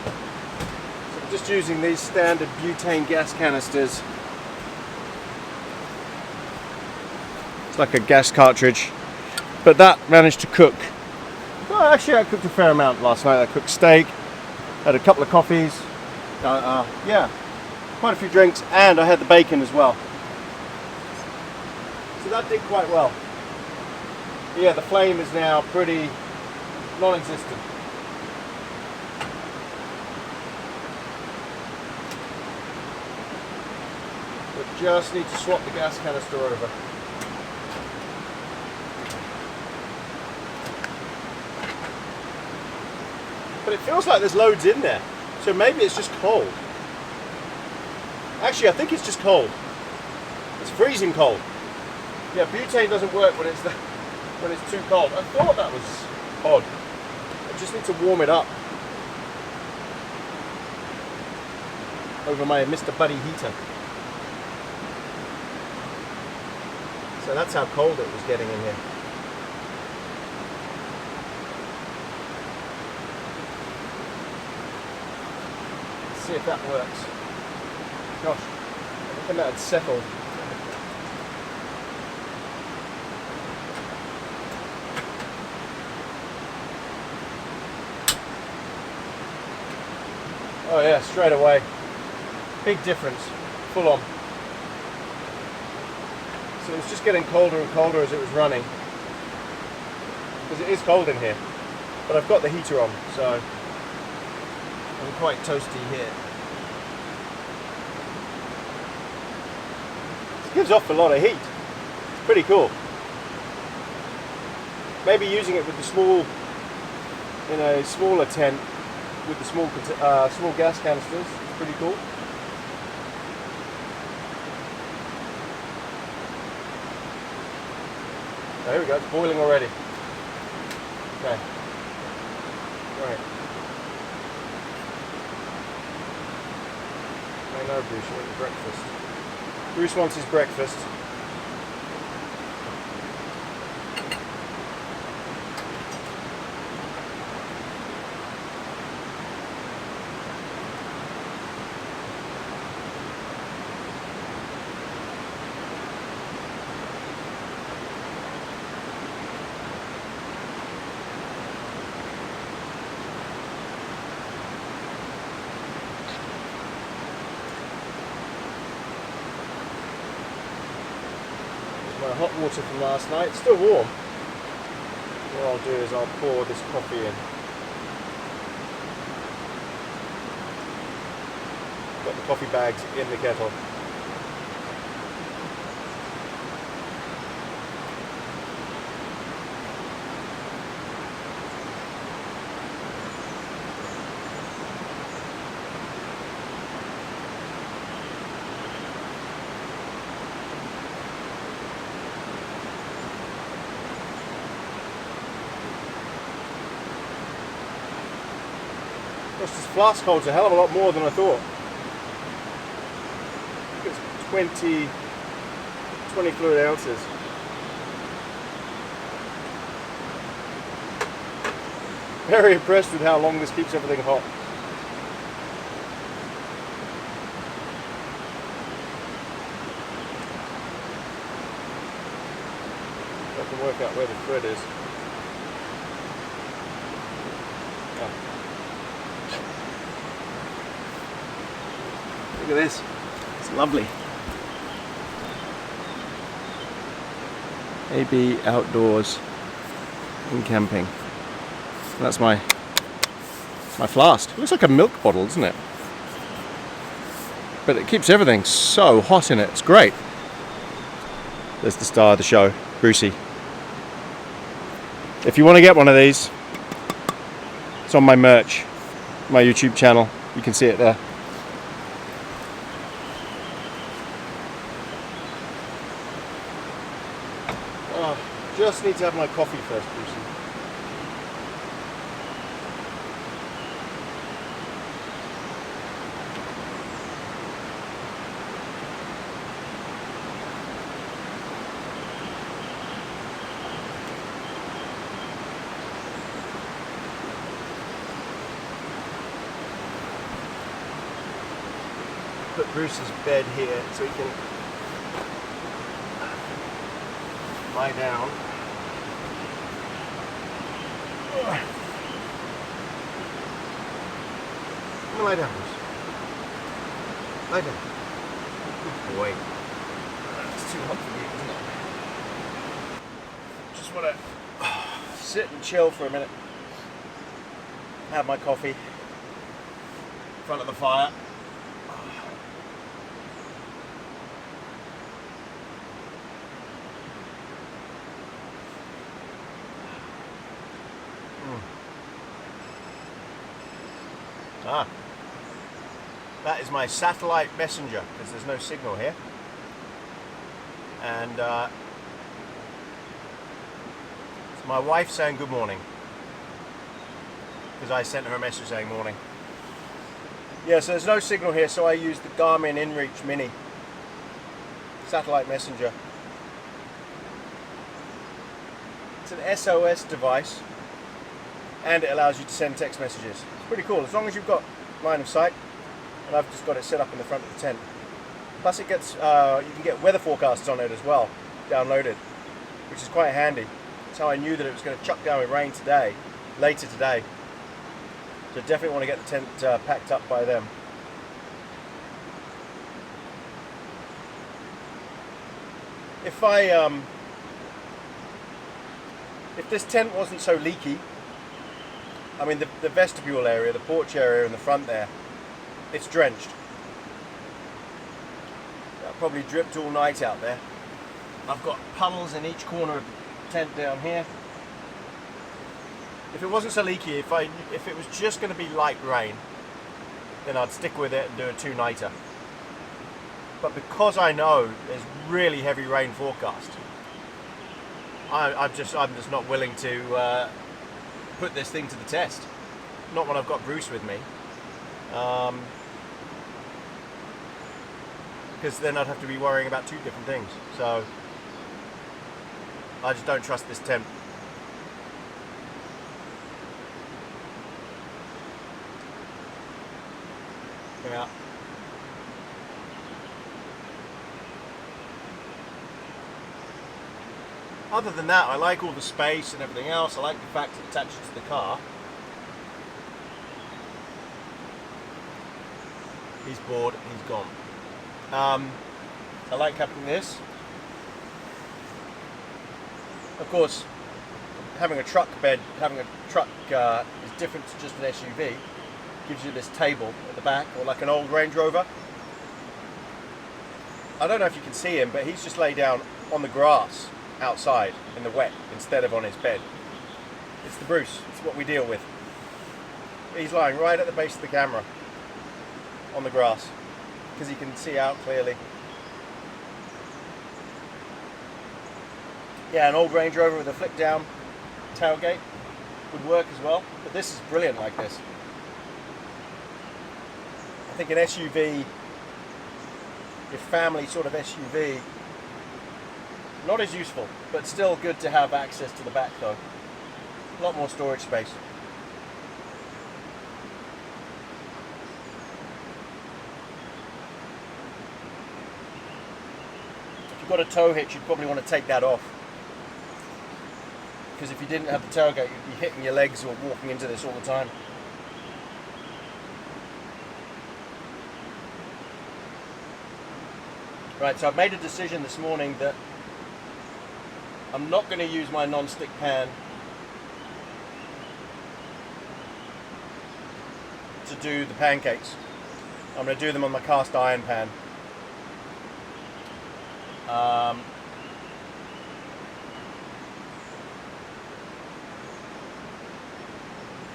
So I'm just using these standard butane gas canisters. It's like a gas cartridge, but that managed to cook. Well, actually I cooked a fair amount last night. I cooked steak, had a couple of coffees,
Yeah, quite a few drinks, and I had the bacon as well. So that did quite well. Yeah, the flame is now pretty non-existent. We just need to swap the gas canister over. But it feels like there's loads in there, so maybe it's just cold. Actually, I think it's just cold. It's freezing cold. Yeah, butane doesn't work when it's too cold. I thought that was odd. I just need to warm it up over my Mr. Buddy heater. So that's how cold it was getting in here. Let's see if that works. Gosh, I reckon that had settled. Oh yeah, straight away. Big difference, full on. So it's just getting colder and colder as it was running. Because it is cold in here. But I've got the heater on, so I'm quite toasty here. This gives off a lot of heat. It's pretty cool. Maybe using it with the small, in a smaller tent, with the small gas canisters, it's pretty cool. There we go, it's boiling already. Okay. Right. I know Bruce, you want your breakfast. Bruce wants his breakfast. My hot water from last night, it's still warm. What I'll do is I'll pour this coffee in. Got the coffee bags in the kettle. Gosh, this flask holds a hell of a lot more than I thought. I think it's 20 fluid ounces. Very impressed with how long this keeps everything hot. I can work out where the thread is. Look at this, it's lovely. AB outdoors and camping. And that's my flask. It looks like a milk bottle, doesn't it? But it keeps everything so hot in it, it's great. There's the star of the show, Brucey. If you want to get one of these, it's on my merch, my YouTube channel, you can see it there. Just need to have my coffee first, Brucey. Put Bruce's bed here so he can lie down. I'm gonna lie down, Bruce.
Lie down. Good boy. It's too hot for you, isn't it? Just want to sit and chill for a minute. Have my coffee in front of the fire. That is my satellite messenger because there's no signal here, and it's my wife saying good morning because I sent her a message saying morning. Yeah, so there's no signal here, so I use the Garmin InReach Mini satellite messenger. It's an SOS device and it allows you to send text messages. It's pretty cool as long as you've got line of sight, and I've just got it set up in the front of the tent. Plus it gets, you can get weather forecasts on it as well, downloaded, which is quite handy. That's how I knew that it was going to chuck down with rain today, later today. So definitely want to get the tent packed up by them. If this tent wasn't so leaky, I mean the vestibule area, the porch area in the front there, it's drenched. That probably dripped all night out there. I've got puddles in each corner of the tent down here. If it wasn't so leaky, if it was just going to be light rain, then I'd stick with it and do a 2-nighter. But because I know there's really heavy rain forecast, I'm just not willing to put this thing to the test. Not when I've got Bruce with me, because then I'd have to be worrying about 2 different things. So I just don't trust this tent. Yeah. Other than that, I like all the space and everything else. I like the fact it attaches to the car. He's bored, he's gone. I like having this. Of course, having a truck bed, having a truck is different to just an SUV. Gives you this table at the back, or like an old Range Rover. I don't know if you can see him, but he's just laid down on the grass outside in the wet instead of on his bed. It's the Bruce, it's what we deal with. He's lying right at the base of the camera on the grass because he can see out clearly. Yeah, an old Range Rover with a flick down tailgate would work as well, but this is brilliant like this. I think an SUV, your family sort of SUV, not as useful, but still good to have access to the back though. A lot more storage space. If you've got a tow hitch, you'd probably want to take that off. Because if you didn't have the tailgate, you'd be hitting your legs or walking into this all the time. Right, so I've made a decision this morning that I'm not going to use my non-stick pan to do the pancakes. I'm going to do them on my cast iron pan.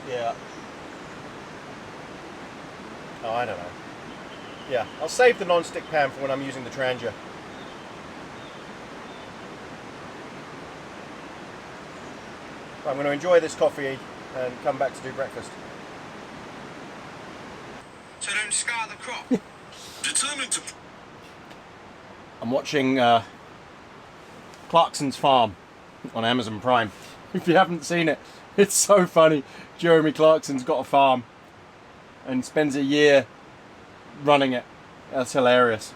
Yeah. Oh, I don't know. Yeah, I'll save the non-stick pan for when I'm using the Trangia. I'm going to enjoy this coffee and come back to do breakfast.
So don't scar the crop. Determined to...
I'm watching Clarkson's Farm on Amazon Prime. If you haven't seen it, it's so funny. Jeremy Clarkson's got a farm and spends a year running it. That's hilarious.
To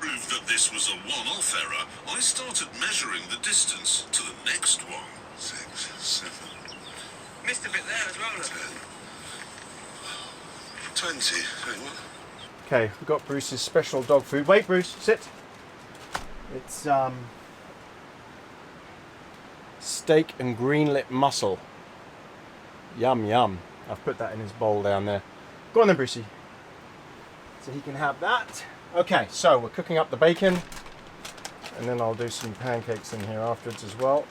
prove that this was a one-off error, I started measuring the distance to the next one. 6, 7... Missed a bit there as well, look. 10, 20. Wait, what?
Okay, we've got Bruce's special dog food. Wait, Bruce, sit. It's steak and green-lip mussel. Yum, yum. I've put that in his bowl down there. Go on then, Brucey. So he can have that. Okay, so we're cooking up the bacon, and then I'll do some pancakes in here afterwards as well.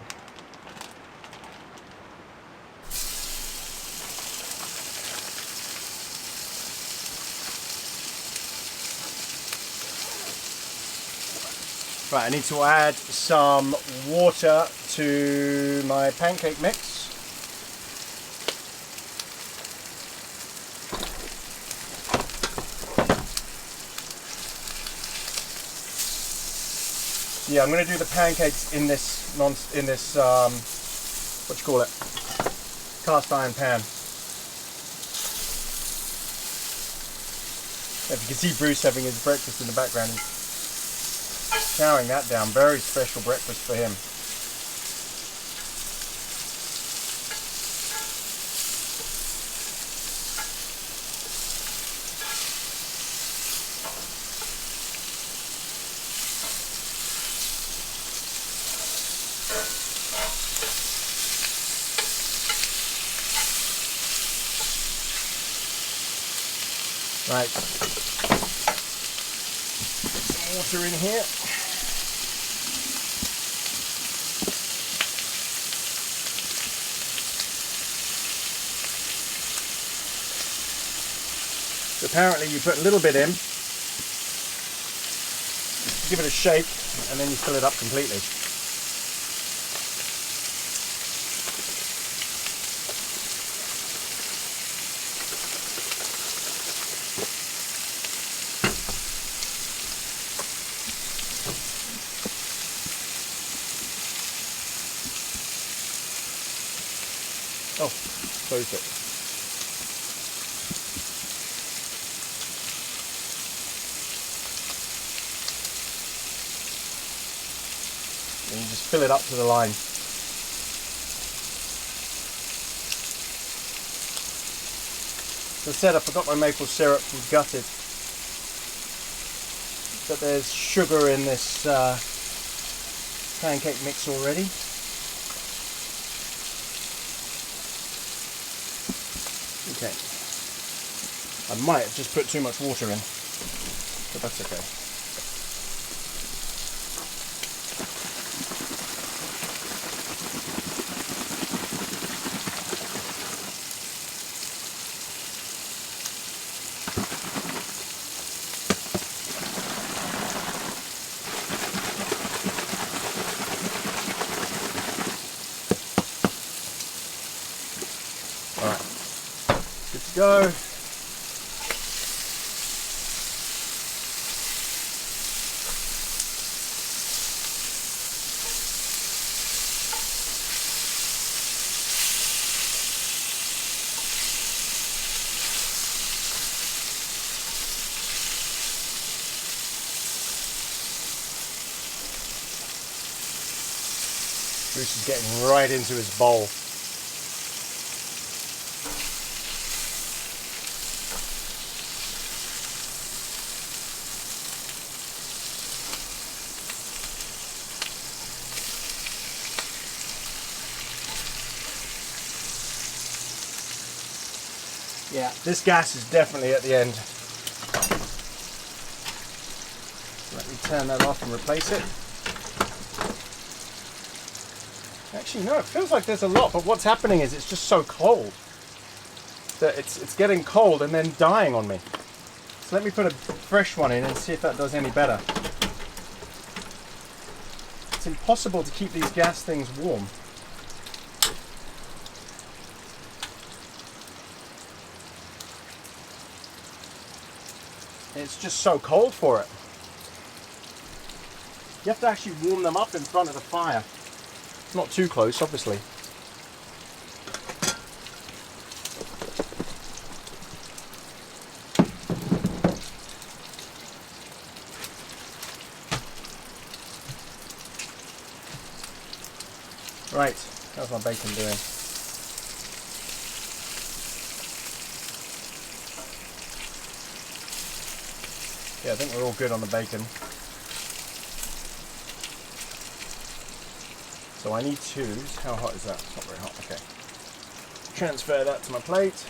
Right, I need to add some water to my pancake mix. Yeah, I'm going to do the pancakes in this what you call it, cast iron pan. If you can see Bruce having his breakfast in the background, he's chowing that down. Very special breakfast for him. Right, some water in here. So apparently you put a little bit in, give it a shake, and then you fill it up completely. Oh, closed it. And you just fill it up to the line. As I said, I forgot my maple syrup was gutted. But there's sugar in this pancake mix already. Okay. I might have just put too much water in, but that's okay. All right. Good to go. Bruce is getting right into his bowl. Yeah, this gas is definitely at the end. Let me turn that off and replace it. Actually, no, it feels like there's a lot, but what's happening is it's just so cold that it's getting cold and then dying on me. So let me put a fresh one in and see if that does any better. It's impossible to keep these gas things warm. It's just so cold for it. You have to actually warm them up in front of the fire. Not too close, obviously. Right, how's my bacon doing?
Yeah, I think we're all good on the bacon. So I need to, how hot is that? It's not very hot, okay. Transfer that to my plate.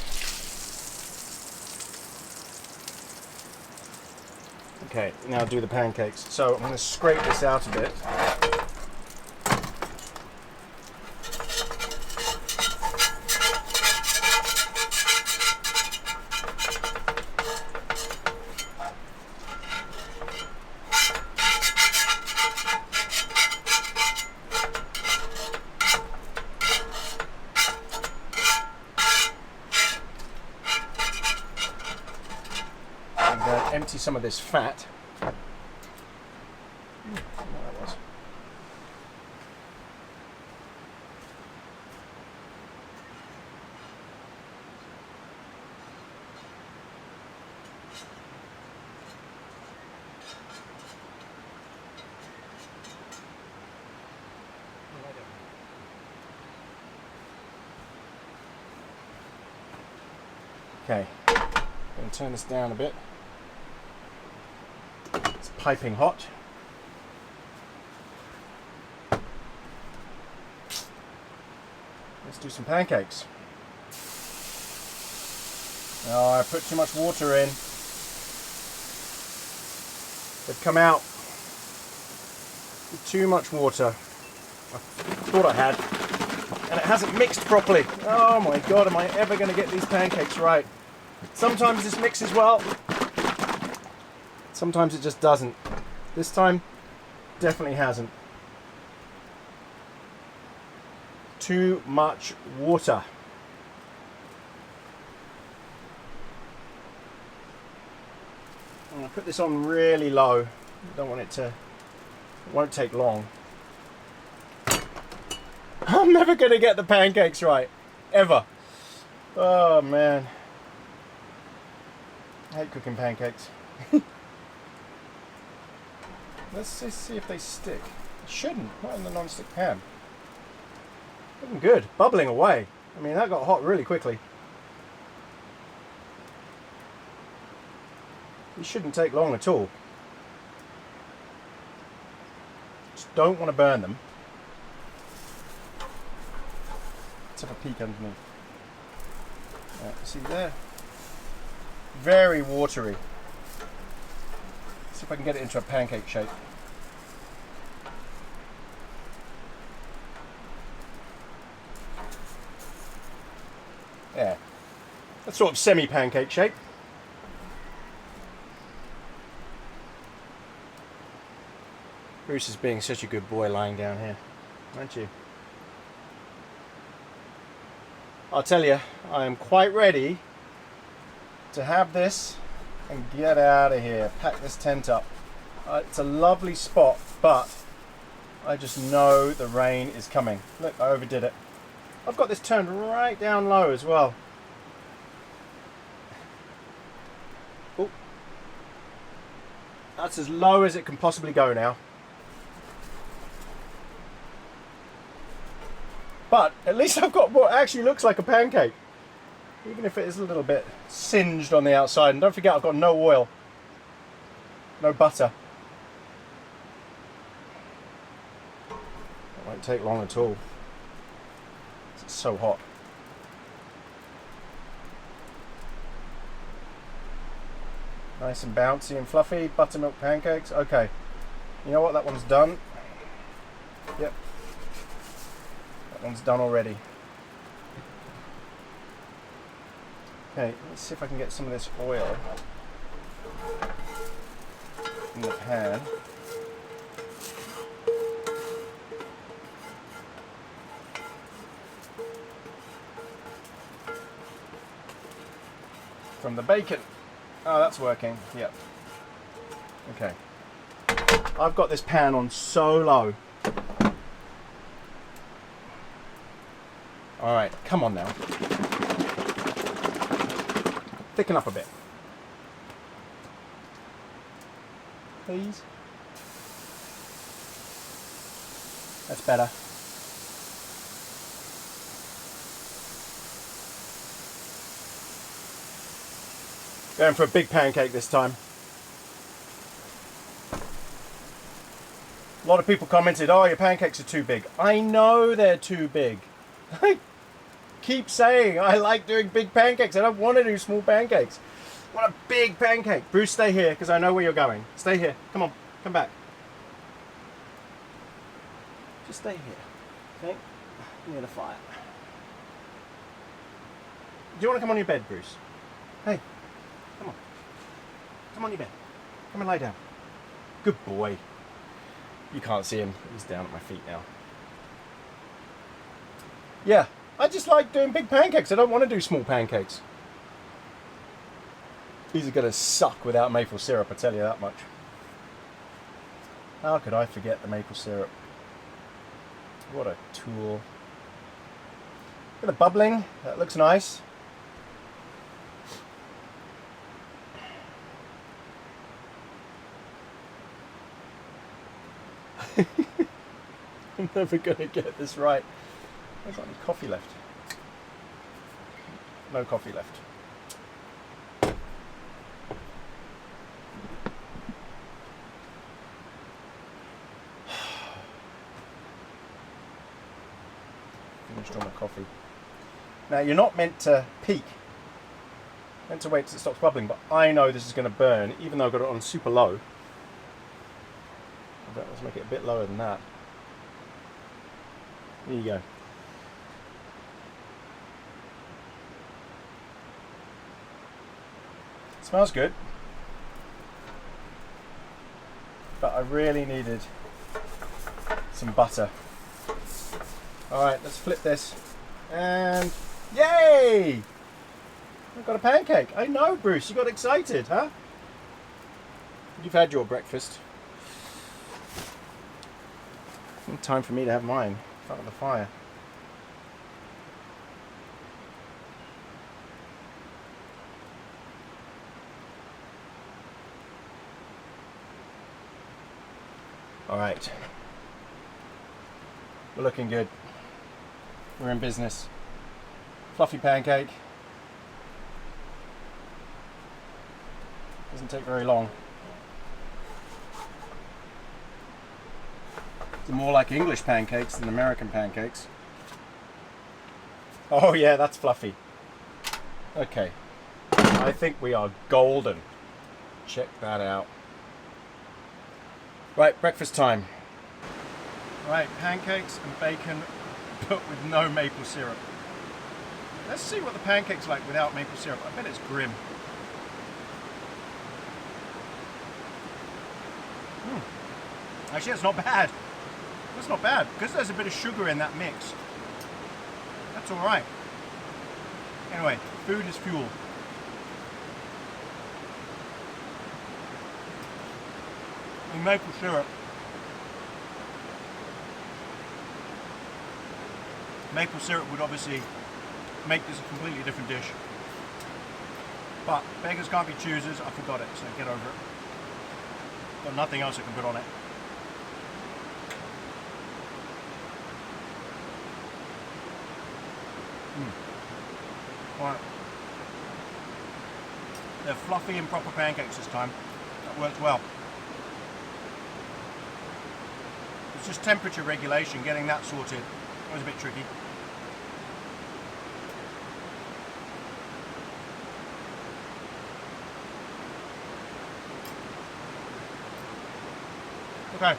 Okay, now do the pancakes. So I'm going to scrape this out a bit. Empty some of this fat. That was. Okay, I'm going to turn this down a bit. It's piping hot. Let's do some pancakes. Oh, I put too much water in. They've come out with too much water. I thought I had. And it hasn't mixed properly. Oh my god, am I ever going to get these pancakes right? Sometimes this mixes well. Sometimes it just doesn't. This time, definitely hasn't. Too much water. I'm going to put this on really low. I don't want it to, it won't take long. I'm never going to get the pancakes right. Ever. Oh man. I hate cooking pancakes. Let's see if they stick. It shouldn't, not in the non-stick pan. Looking good, bubbling away. I mean, that got hot really quickly. These shouldn't take long at all. Just don't want to burn them. Let's have a peek underneath. See there? Very watery. See if I can get it into a pancake shape. Yeah, that's sort of semi-pancake shape. Bruce is being such a good boy lying down here, aren't you? I'll tell you, I am quite ready to have this and get out of here, pack this tent up. It's a lovely spot, but I just know the rain is coming. Look, I overdid it. I've got this turned right down low as well. Oh, that's as low as it can possibly go now. But at least I've got what actually looks like a pancake. Even if it is a little bit singed on the outside. And don't forget, I've got no oil. No butter. It won't take long at all. It's so hot. Nice and bouncy and fluffy. Buttermilk pancakes. Okay. You know what? That one's done. Yep. That one's done already. Okay, let's see if I can get some of this oil in the pan. From the bacon. Oh, that's working. Yep. Okay. I've got this pan on so low. All right, come on now. Thicken up a bit. Please. That's better. Going for a big pancake this time.
A lot of people commented, oh, your pancakes are too big. I know they're too big. I keep saying I like doing big pancakes. I don't want to do small pancakes. I want a big pancake. Bruce, stay here because I know where you're going. Stay here. Come on. Come back. Just stay here. Okay? Near the fire. Do you want to come on your bed, Bruce? Hey, come on. Come on your bed. Come and lie down. Good boy. You can't see him. He's down at my feet now. Yeah, I just like doing big pancakes. I don't want to do small pancakes. These are going to suck without maple syrup, I tell you that much. How could I forget the maple syrup? What a tool. Bit of bubbling. That looks nice. I'm never going to get this right. I've got any coffee left. No coffee left. Finished all my coffee. Now you're not meant to peak. Meant to wait till it stops bubbling, but I know this is going to burn, even though I've got it on super low. Let's make it a bit lower than that. There you go. Smells good. But I really needed some butter. Alright, let's flip this. And yay! I've got a pancake. I know, Bruce, you got excited, huh? You've had your breakfast. Time for me to have mine in front of the fire. All right, we're looking good. We're in business. Fluffy pancake. Doesn't take very long. They're more like English pancakes than American pancakes. Oh yeah, that's fluffy. Okay, I think we are golden. Check that out. Right, breakfast time. Right, pancakes and bacon, but with no maple syrup. Let's see what the pancake's like without maple syrup. I bet it's grim. Actually, it's not bad. That's not bad, because there's a bit of sugar in that mix. That's alright. Anyway, food is fuel. And maple syrup. Maple syrup would obviously make this a completely different dish. But beggars can't be choosers. I forgot it, so get over it. Got nothing else I can put on it. Right. They're fluffy and proper pancakes this time. That worked well. It's just temperature regulation, getting that sorted. It was a bit tricky. Okay.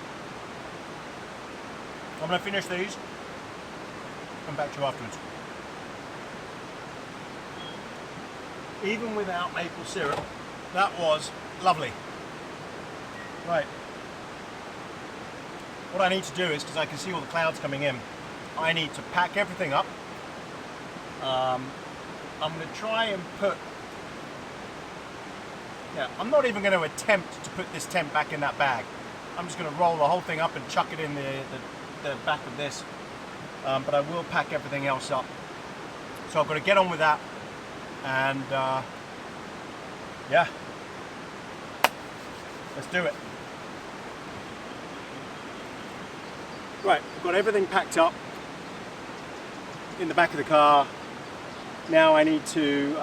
I'm going to finish these. Come back to you afterwards. Even without maple syrup, that was lovely. Right. What I need to do is, because I can see all the clouds coming in, I need to pack everything up. I'm going to try and put... Yeah, I'm not even going to attempt to put this tent back in that bag. I'm just going to roll the whole thing up and chuck it in the back of this. But I will pack everything else up. So I've got to get on with that. And yeah, let's do it. Right, I've got everything packed up in the back of the car. Now I need to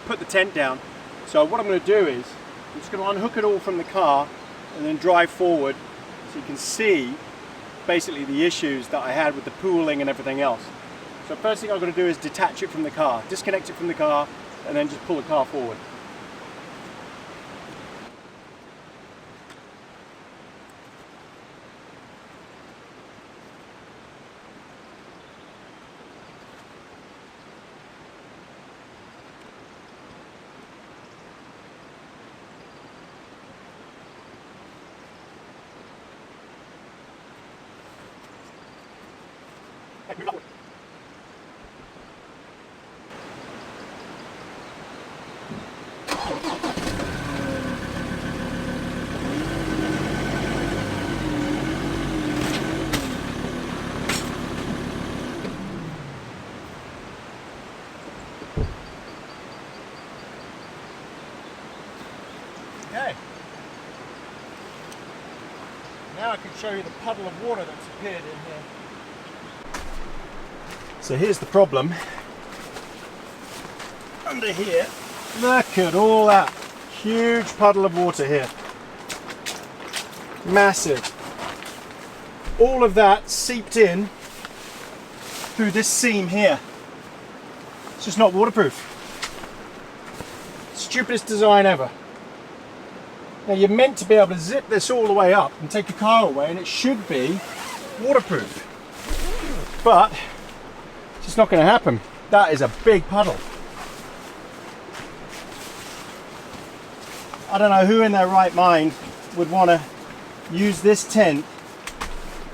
put the tent down. So what I'm going to do is I'm just going to unhook it all from the car and then drive forward
so you can see basically the issues that I had with the pooling and everything else. So first thing I'm going to do is detach it from the car, disconnect it from the car, and then just pull the car forward. Okay. Now I can show you the puddle of water that's appeared in here. So here's the problem. Under here, look at all that huge puddle of water here. Massive. All of that seeped in through this seam here. It's just not waterproof. Stupidest design ever. Now you're meant to be able to zip this all the way up and take the car away and it should be waterproof. But it's just not going to happen. That is a big puddle. I don't know who in their right mind would want to use this tent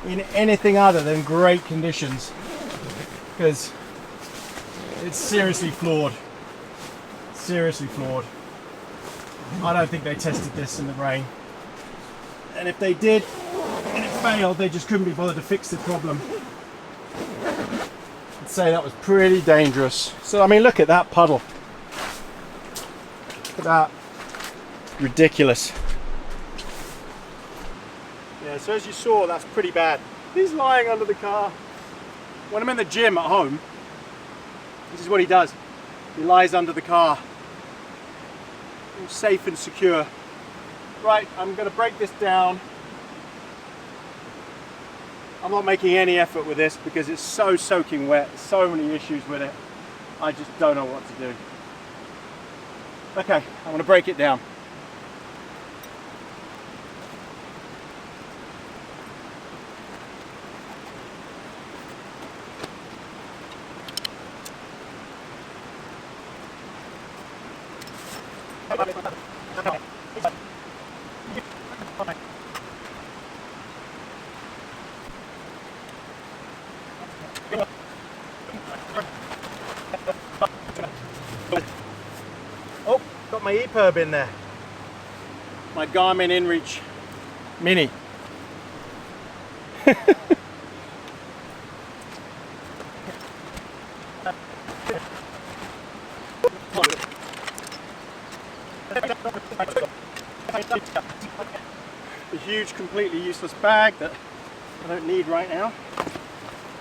in anything other than great conditions, because it's seriously flawed. Seriously flawed. I don't think they tested this in the rain. And if they did and it failed, they just couldn't be bothered to fix the problem. I'd say that was pretty dangerous. So I mean, look at that puddle. Look at that. Ridiculous. Yeah, so as you saw, that's pretty bad. He's lying under the car. When I'm in the gym at home, this is what he does. He lies under the car. All safe and secure. Right, I'm going to break this down. I'm not making any effort with this because it's so soaking wet. So many issues with it. I just don't know what to do. Okay, I'm going to break it down. Oh, got my EPIRB in there. My Garmin InReach Mini. A huge, completely useless bag that I don't need right now.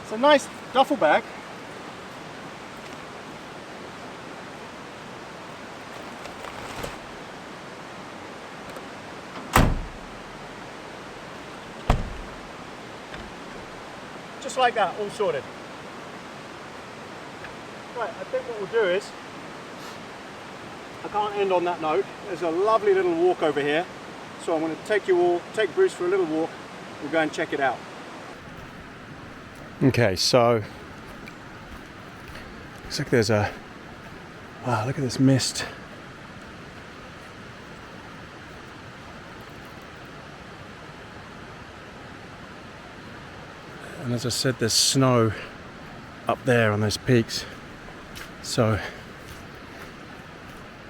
It's a nice duffel bag. Just like that, all sorted. Right, I think what we'll do is, I can't end on that note. There's a lovely little walk over here. So I'm going to take Bruce for a little walk. We'll go and check it out. Okay, so looks like there's a, wow, look at this mist. And as I said, there's snow up there on those peaks. So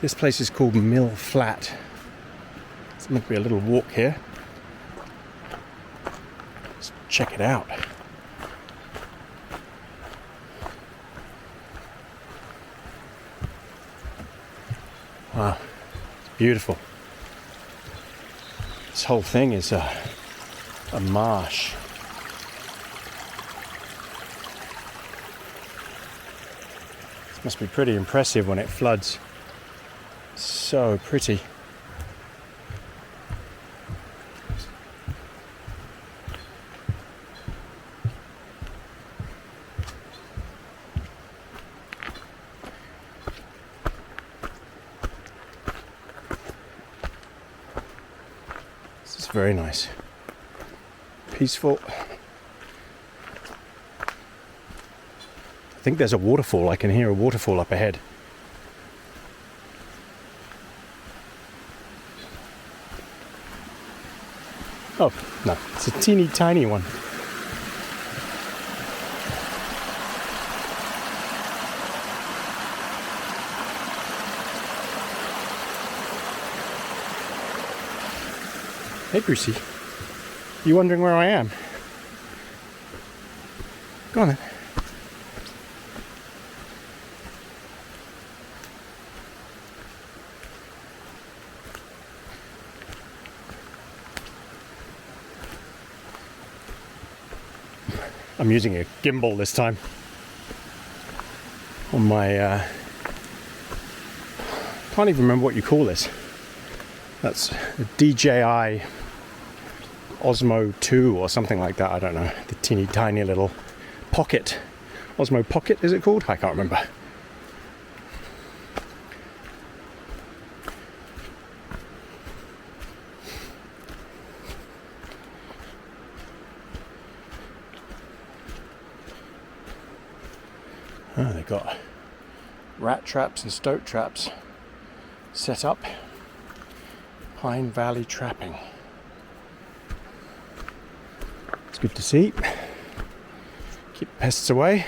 this place is called Mill Flat. It's meant to be a little walk here. Let's check it out. Wow, it's beautiful. This whole thing is a marsh. This must be pretty impressive when it floods. So pretty.
very nice. Peaceful. I think there's a waterfall. I can hear a waterfall up ahead. Oh, no, it's a teeny tiny one. Hey Brucey, you wondering where I am? Go on then. I'm using a gimbal this time on my, can't even remember what you call this. That's a DJI Osmo 2 or something like that, I don't know. The teeny tiny little pocket. Osmo Pocket, is it called? I can't remember. Oh, they've got rat traps and stoat traps set up. Pine Valley trapping. It's good to see. Keep pests away.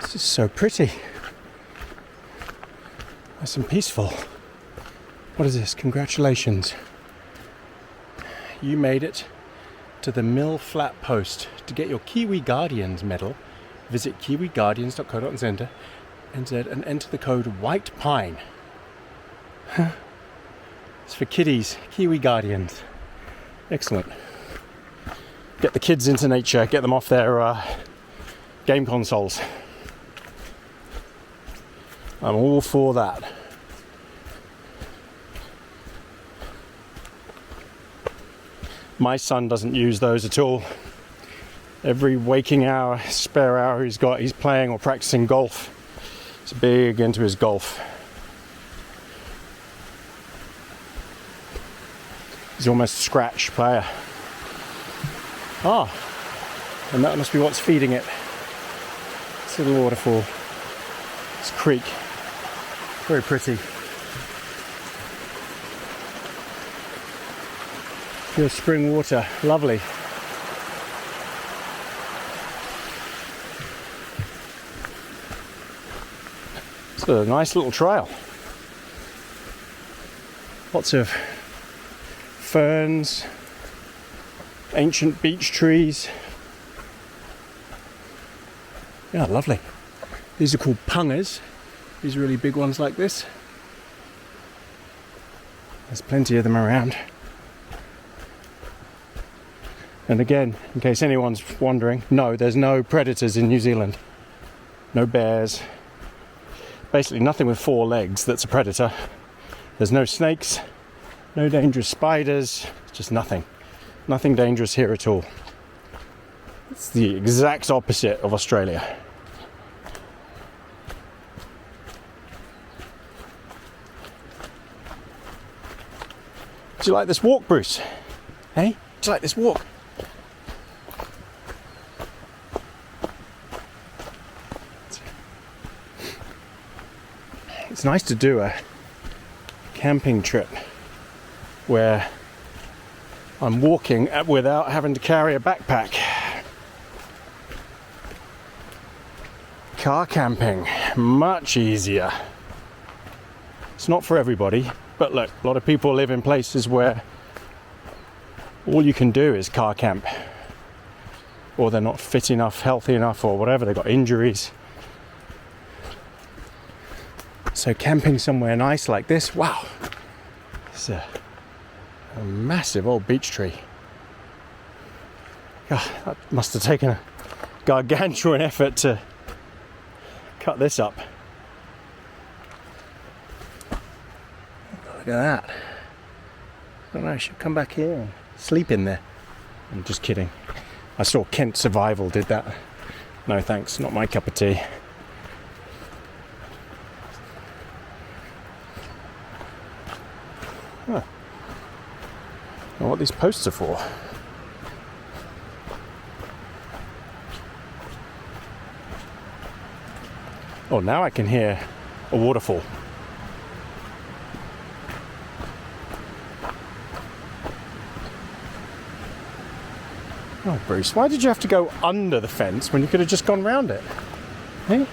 This is so pretty. Nice and peaceful. What is this? Congratulations. You made it to the Mill Flat Post. To get your Kiwi Guardians medal, visit kiwiguardians.co.nz and enter the code White Pine. It's for kiddies, Kiwi Guardians. Excellent. Get the kids into nature, get them off their game consoles. I'm all for that. My son doesn't use those at all. Every waking hour, spare hour he's got, he's playing or practicing golf. He's big into his golf. He's almost a scratch player. Ah, and that must be what's feeding it. This little waterfall. This creek. Very pretty. Pure spring water, lovely. It's a nice little trail. Lots of ferns, ancient beech trees. Yeah, lovely. These are called pungas. These really big ones like this. There's plenty of them around. And again, in case anyone's wondering, no, there's no predators in New Zealand. No bears. Basically nothing with 4 legs that's a predator. There's no snakes, no dangerous spiders, just nothing. Nothing dangerous here at all. It's the exact opposite of Australia. Do you like this walk, Bruce? Hey? Do you like this walk? It's nice to do a camping trip where I'm walking without having to carry a backpack. Car camping, much easier. It's not for everybody. But look, a lot of people live in places where all you can do is car camp. Or they're not fit enough, healthy enough, or whatever, they've got injuries.
So camping somewhere nice like this, wow, it's a massive old beech tree. God, that must have taken a gargantuan effort to cut this up. Look at that. I don't know, I should come back here and sleep in there. I'm just kidding. I saw Kent Survival did that. No thanks, not my cup of tea. Huh. I don't know what these posts are for. Oh, now I can hear a waterfall. Oh, Bruce, why did you have to go under the fence when you could have just gone round it? Hey?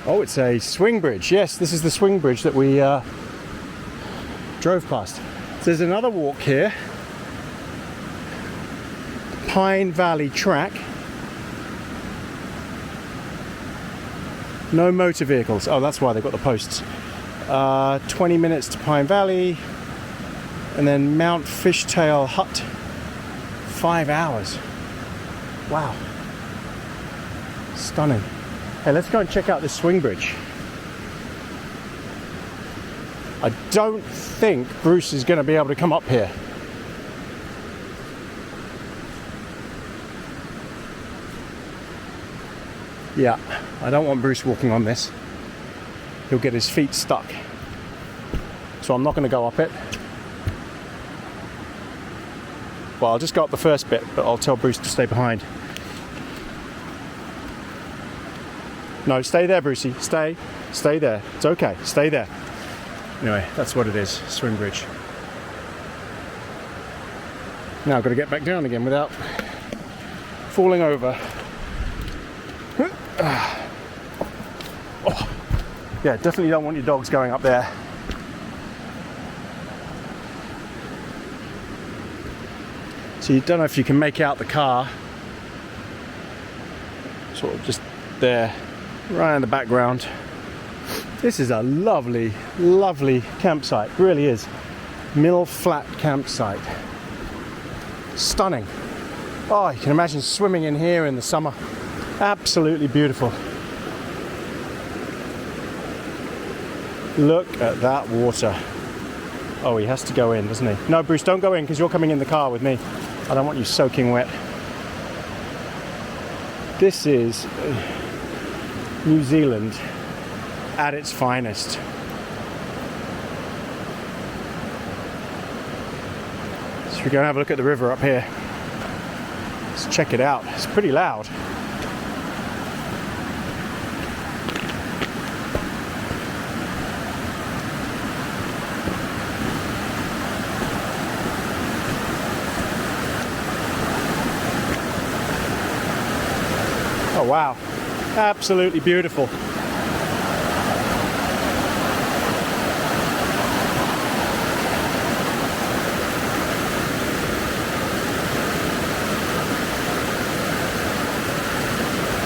Oh, it's a swing bridge. Yes, this is the swing bridge that we drove past. So there's another walk here. Pine Valley Track. No motor vehicles. Oh, that's why they've got the posts. 20 minutes to Pine Valley. And then Mount Fishtail Hut. 5 hours. Wow. Stunning. Hey, let's go and check out this swing bridge. I don't think Bruce is going to be able to come up here. Yeah, I don't want Bruce walking on this. He'll get his feet stuck. So I'm not going to go up it. Well, I'll just go up the first bit, but I'll tell Bruce to stay behind. No, stay there, Brucey. Stay there. It's okay. Stay there. Anyway, that's what it is. Swing bridge. Now I've got to get back down again without falling over. Oh. Yeah, definitely don't want your dogs going up there. So you don't know if you can make out the car. Sort of just there, right in the background. This is a lovely, lovely campsite. It really is. Mill Flat campsite. Stunning. Oh, you can imagine swimming in here in the summer. Absolutely beautiful. Look at that water. Oh, he has to go in, doesn't he? No, Bruce, don't go in because you're coming in the car with me. I don't want you soaking wet. This is New Zealand at its finest. So we're going to have a look at the river up here. Let's check it out. It's pretty loud. Oh wow, absolutely beautiful.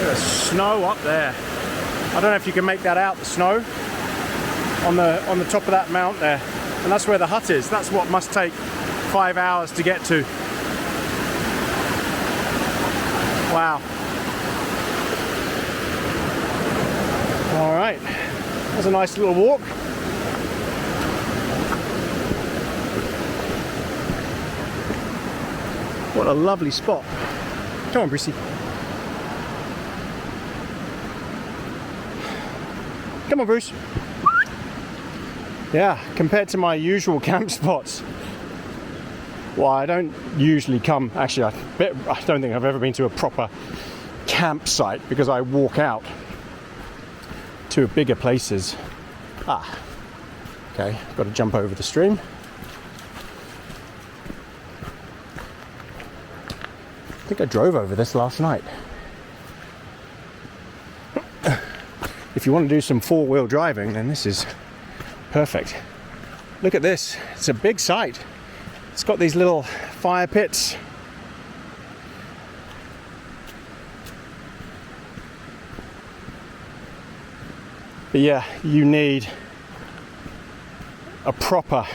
There's snow up there. I don't know if you can make that out, the snow on the top of that mount there. And that's where the hut is. That's what must take 5 hours to get to. Wow. All right, that's a nice little walk. What a lovely spot. Come on, Brucey. Come on, Bruce. Yeah, compared to my usual camp spots. Well, I don't usually come, actually I don't think I've ever been to a proper campsite because I walk out to bigger places. Okay, got to jump over the stream. I think I drove over this last night. If you want to do some four-wheel driving, then this is perfect. Look at this, it's a big site. It's got these little fire pits. But yeah, you need a proper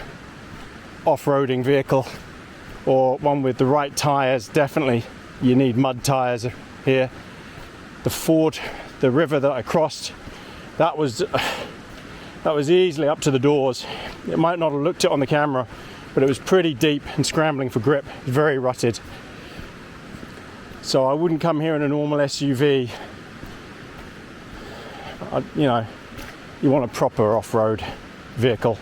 off-roading vehicle, or one with the right tires. Definitely you need mud tires here. The ford, the river that I crossed, that was easily up to the doors. It might not have looked it on the camera, but it was pretty deep and scrambling for grip, very rutted. So I wouldn't come here in a normal SUV. You know, you want a proper off-road vehicle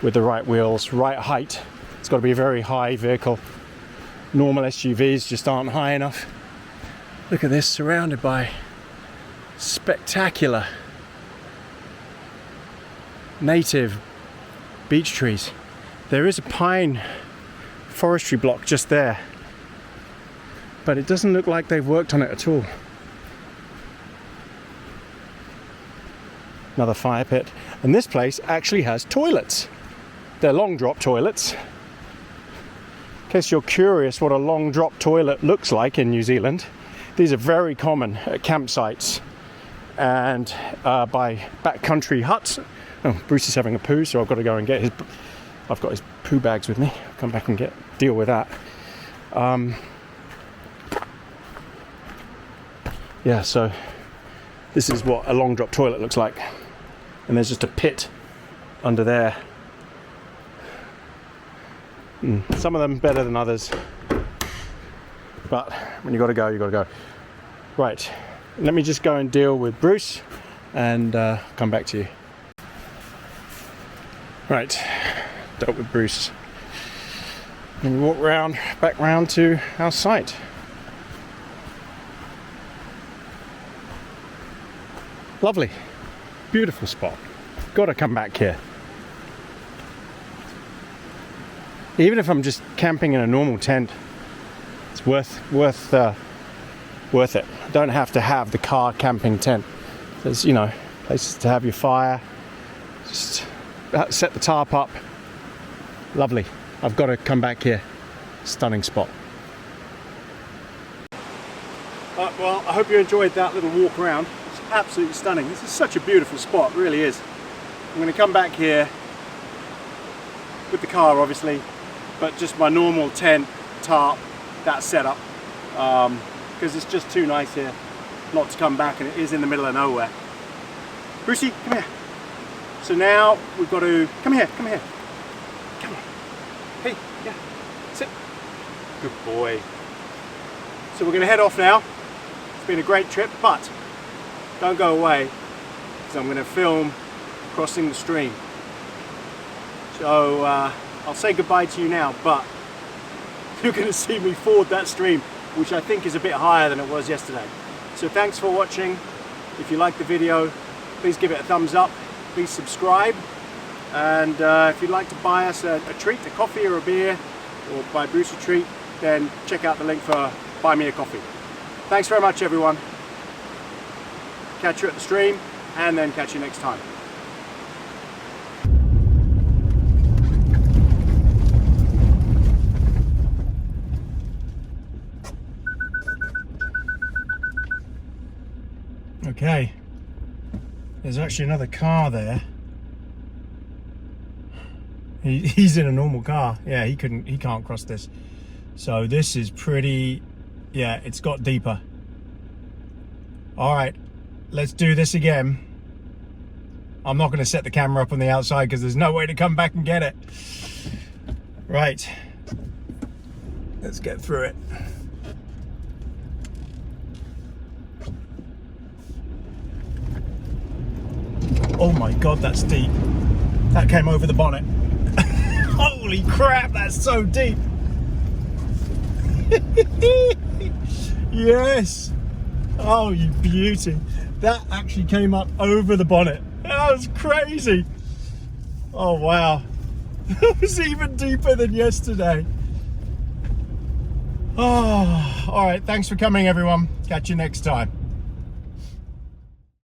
with the right wheels, right height. It's got to be a very high vehicle. Normal SUVs just aren't high enough. Look at this, surrounded by spectacular native beech trees. There is a pine forestry block just there, but it doesn't look like they've worked on it at all. Another fire pit. And this place actually has toilets. They're long drop toilets. In case you're curious what a long drop toilet looks like in New Zealand, these are very common at campsites and by backcountry huts. Oh, Bruce is having a poo, so I've got to go and get his. I've got his poo bags with me. I'll come back and deal with that. Yeah, so this is what a long drop toilet looks like, and there's just a pit under there. Some of them better than others, but when you got to go, you got to go. Right, let me just go and deal with Bruce and come back to you. Right, dealt with Bruce. And we walk back round to our site. Lovely, beautiful spot. Got to come back here. Even if I'm just camping in a normal tent, it's worth it. Don't have to have the car camping tent. There's, you know, places to have your fire. Just set the tarp up. Lovely. I've got to come back here. Stunning spot. Well, I hope you enjoyed that little walk around. It's absolutely stunning. This is such a beautiful spot, it really is. I'm going to come back here with the car, obviously, but just my normal tent, tarp, that setup, because it's just too nice here not to come back, and it is in the middle of nowhere. Brucey, come here. So now we've got to, come here. Come on. Hey, yeah, sit. Good boy. So we're going to head off now. It's been a great trip, but don't go away, because I'm going to film crossing the stream. So I'll say goodbye to you now, but you're going to see me ford that stream, which I think is a bit higher than it was yesterday. So thanks for watching. If you liked the video, please give it a thumbs up. Please subscribe. And if you'd like to buy us a treat, a coffee or a beer, or buy Bruce a treat, then check out the link for Buy Me a Coffee. Thanks very much, everyone. Catch you at the stream, and then catch you next time. Okay, there's actually another car there. He's in a normal car. Yeah, he can't cross this. So this is pretty, yeah, it's got deeper. All right, let's do this again. I'm not going to set the camera up on the outside because there's no way to come back and get it. Right, let's get through it. Oh my God, that's deep. That came over the bonnet. Holy crap, that's so deep. Yes. Oh, you beauty. That actually came up over the bonnet. That was crazy. Oh, wow. That was even deeper than yesterday. Oh, all right. Thanks for coming, everyone. Catch you next time.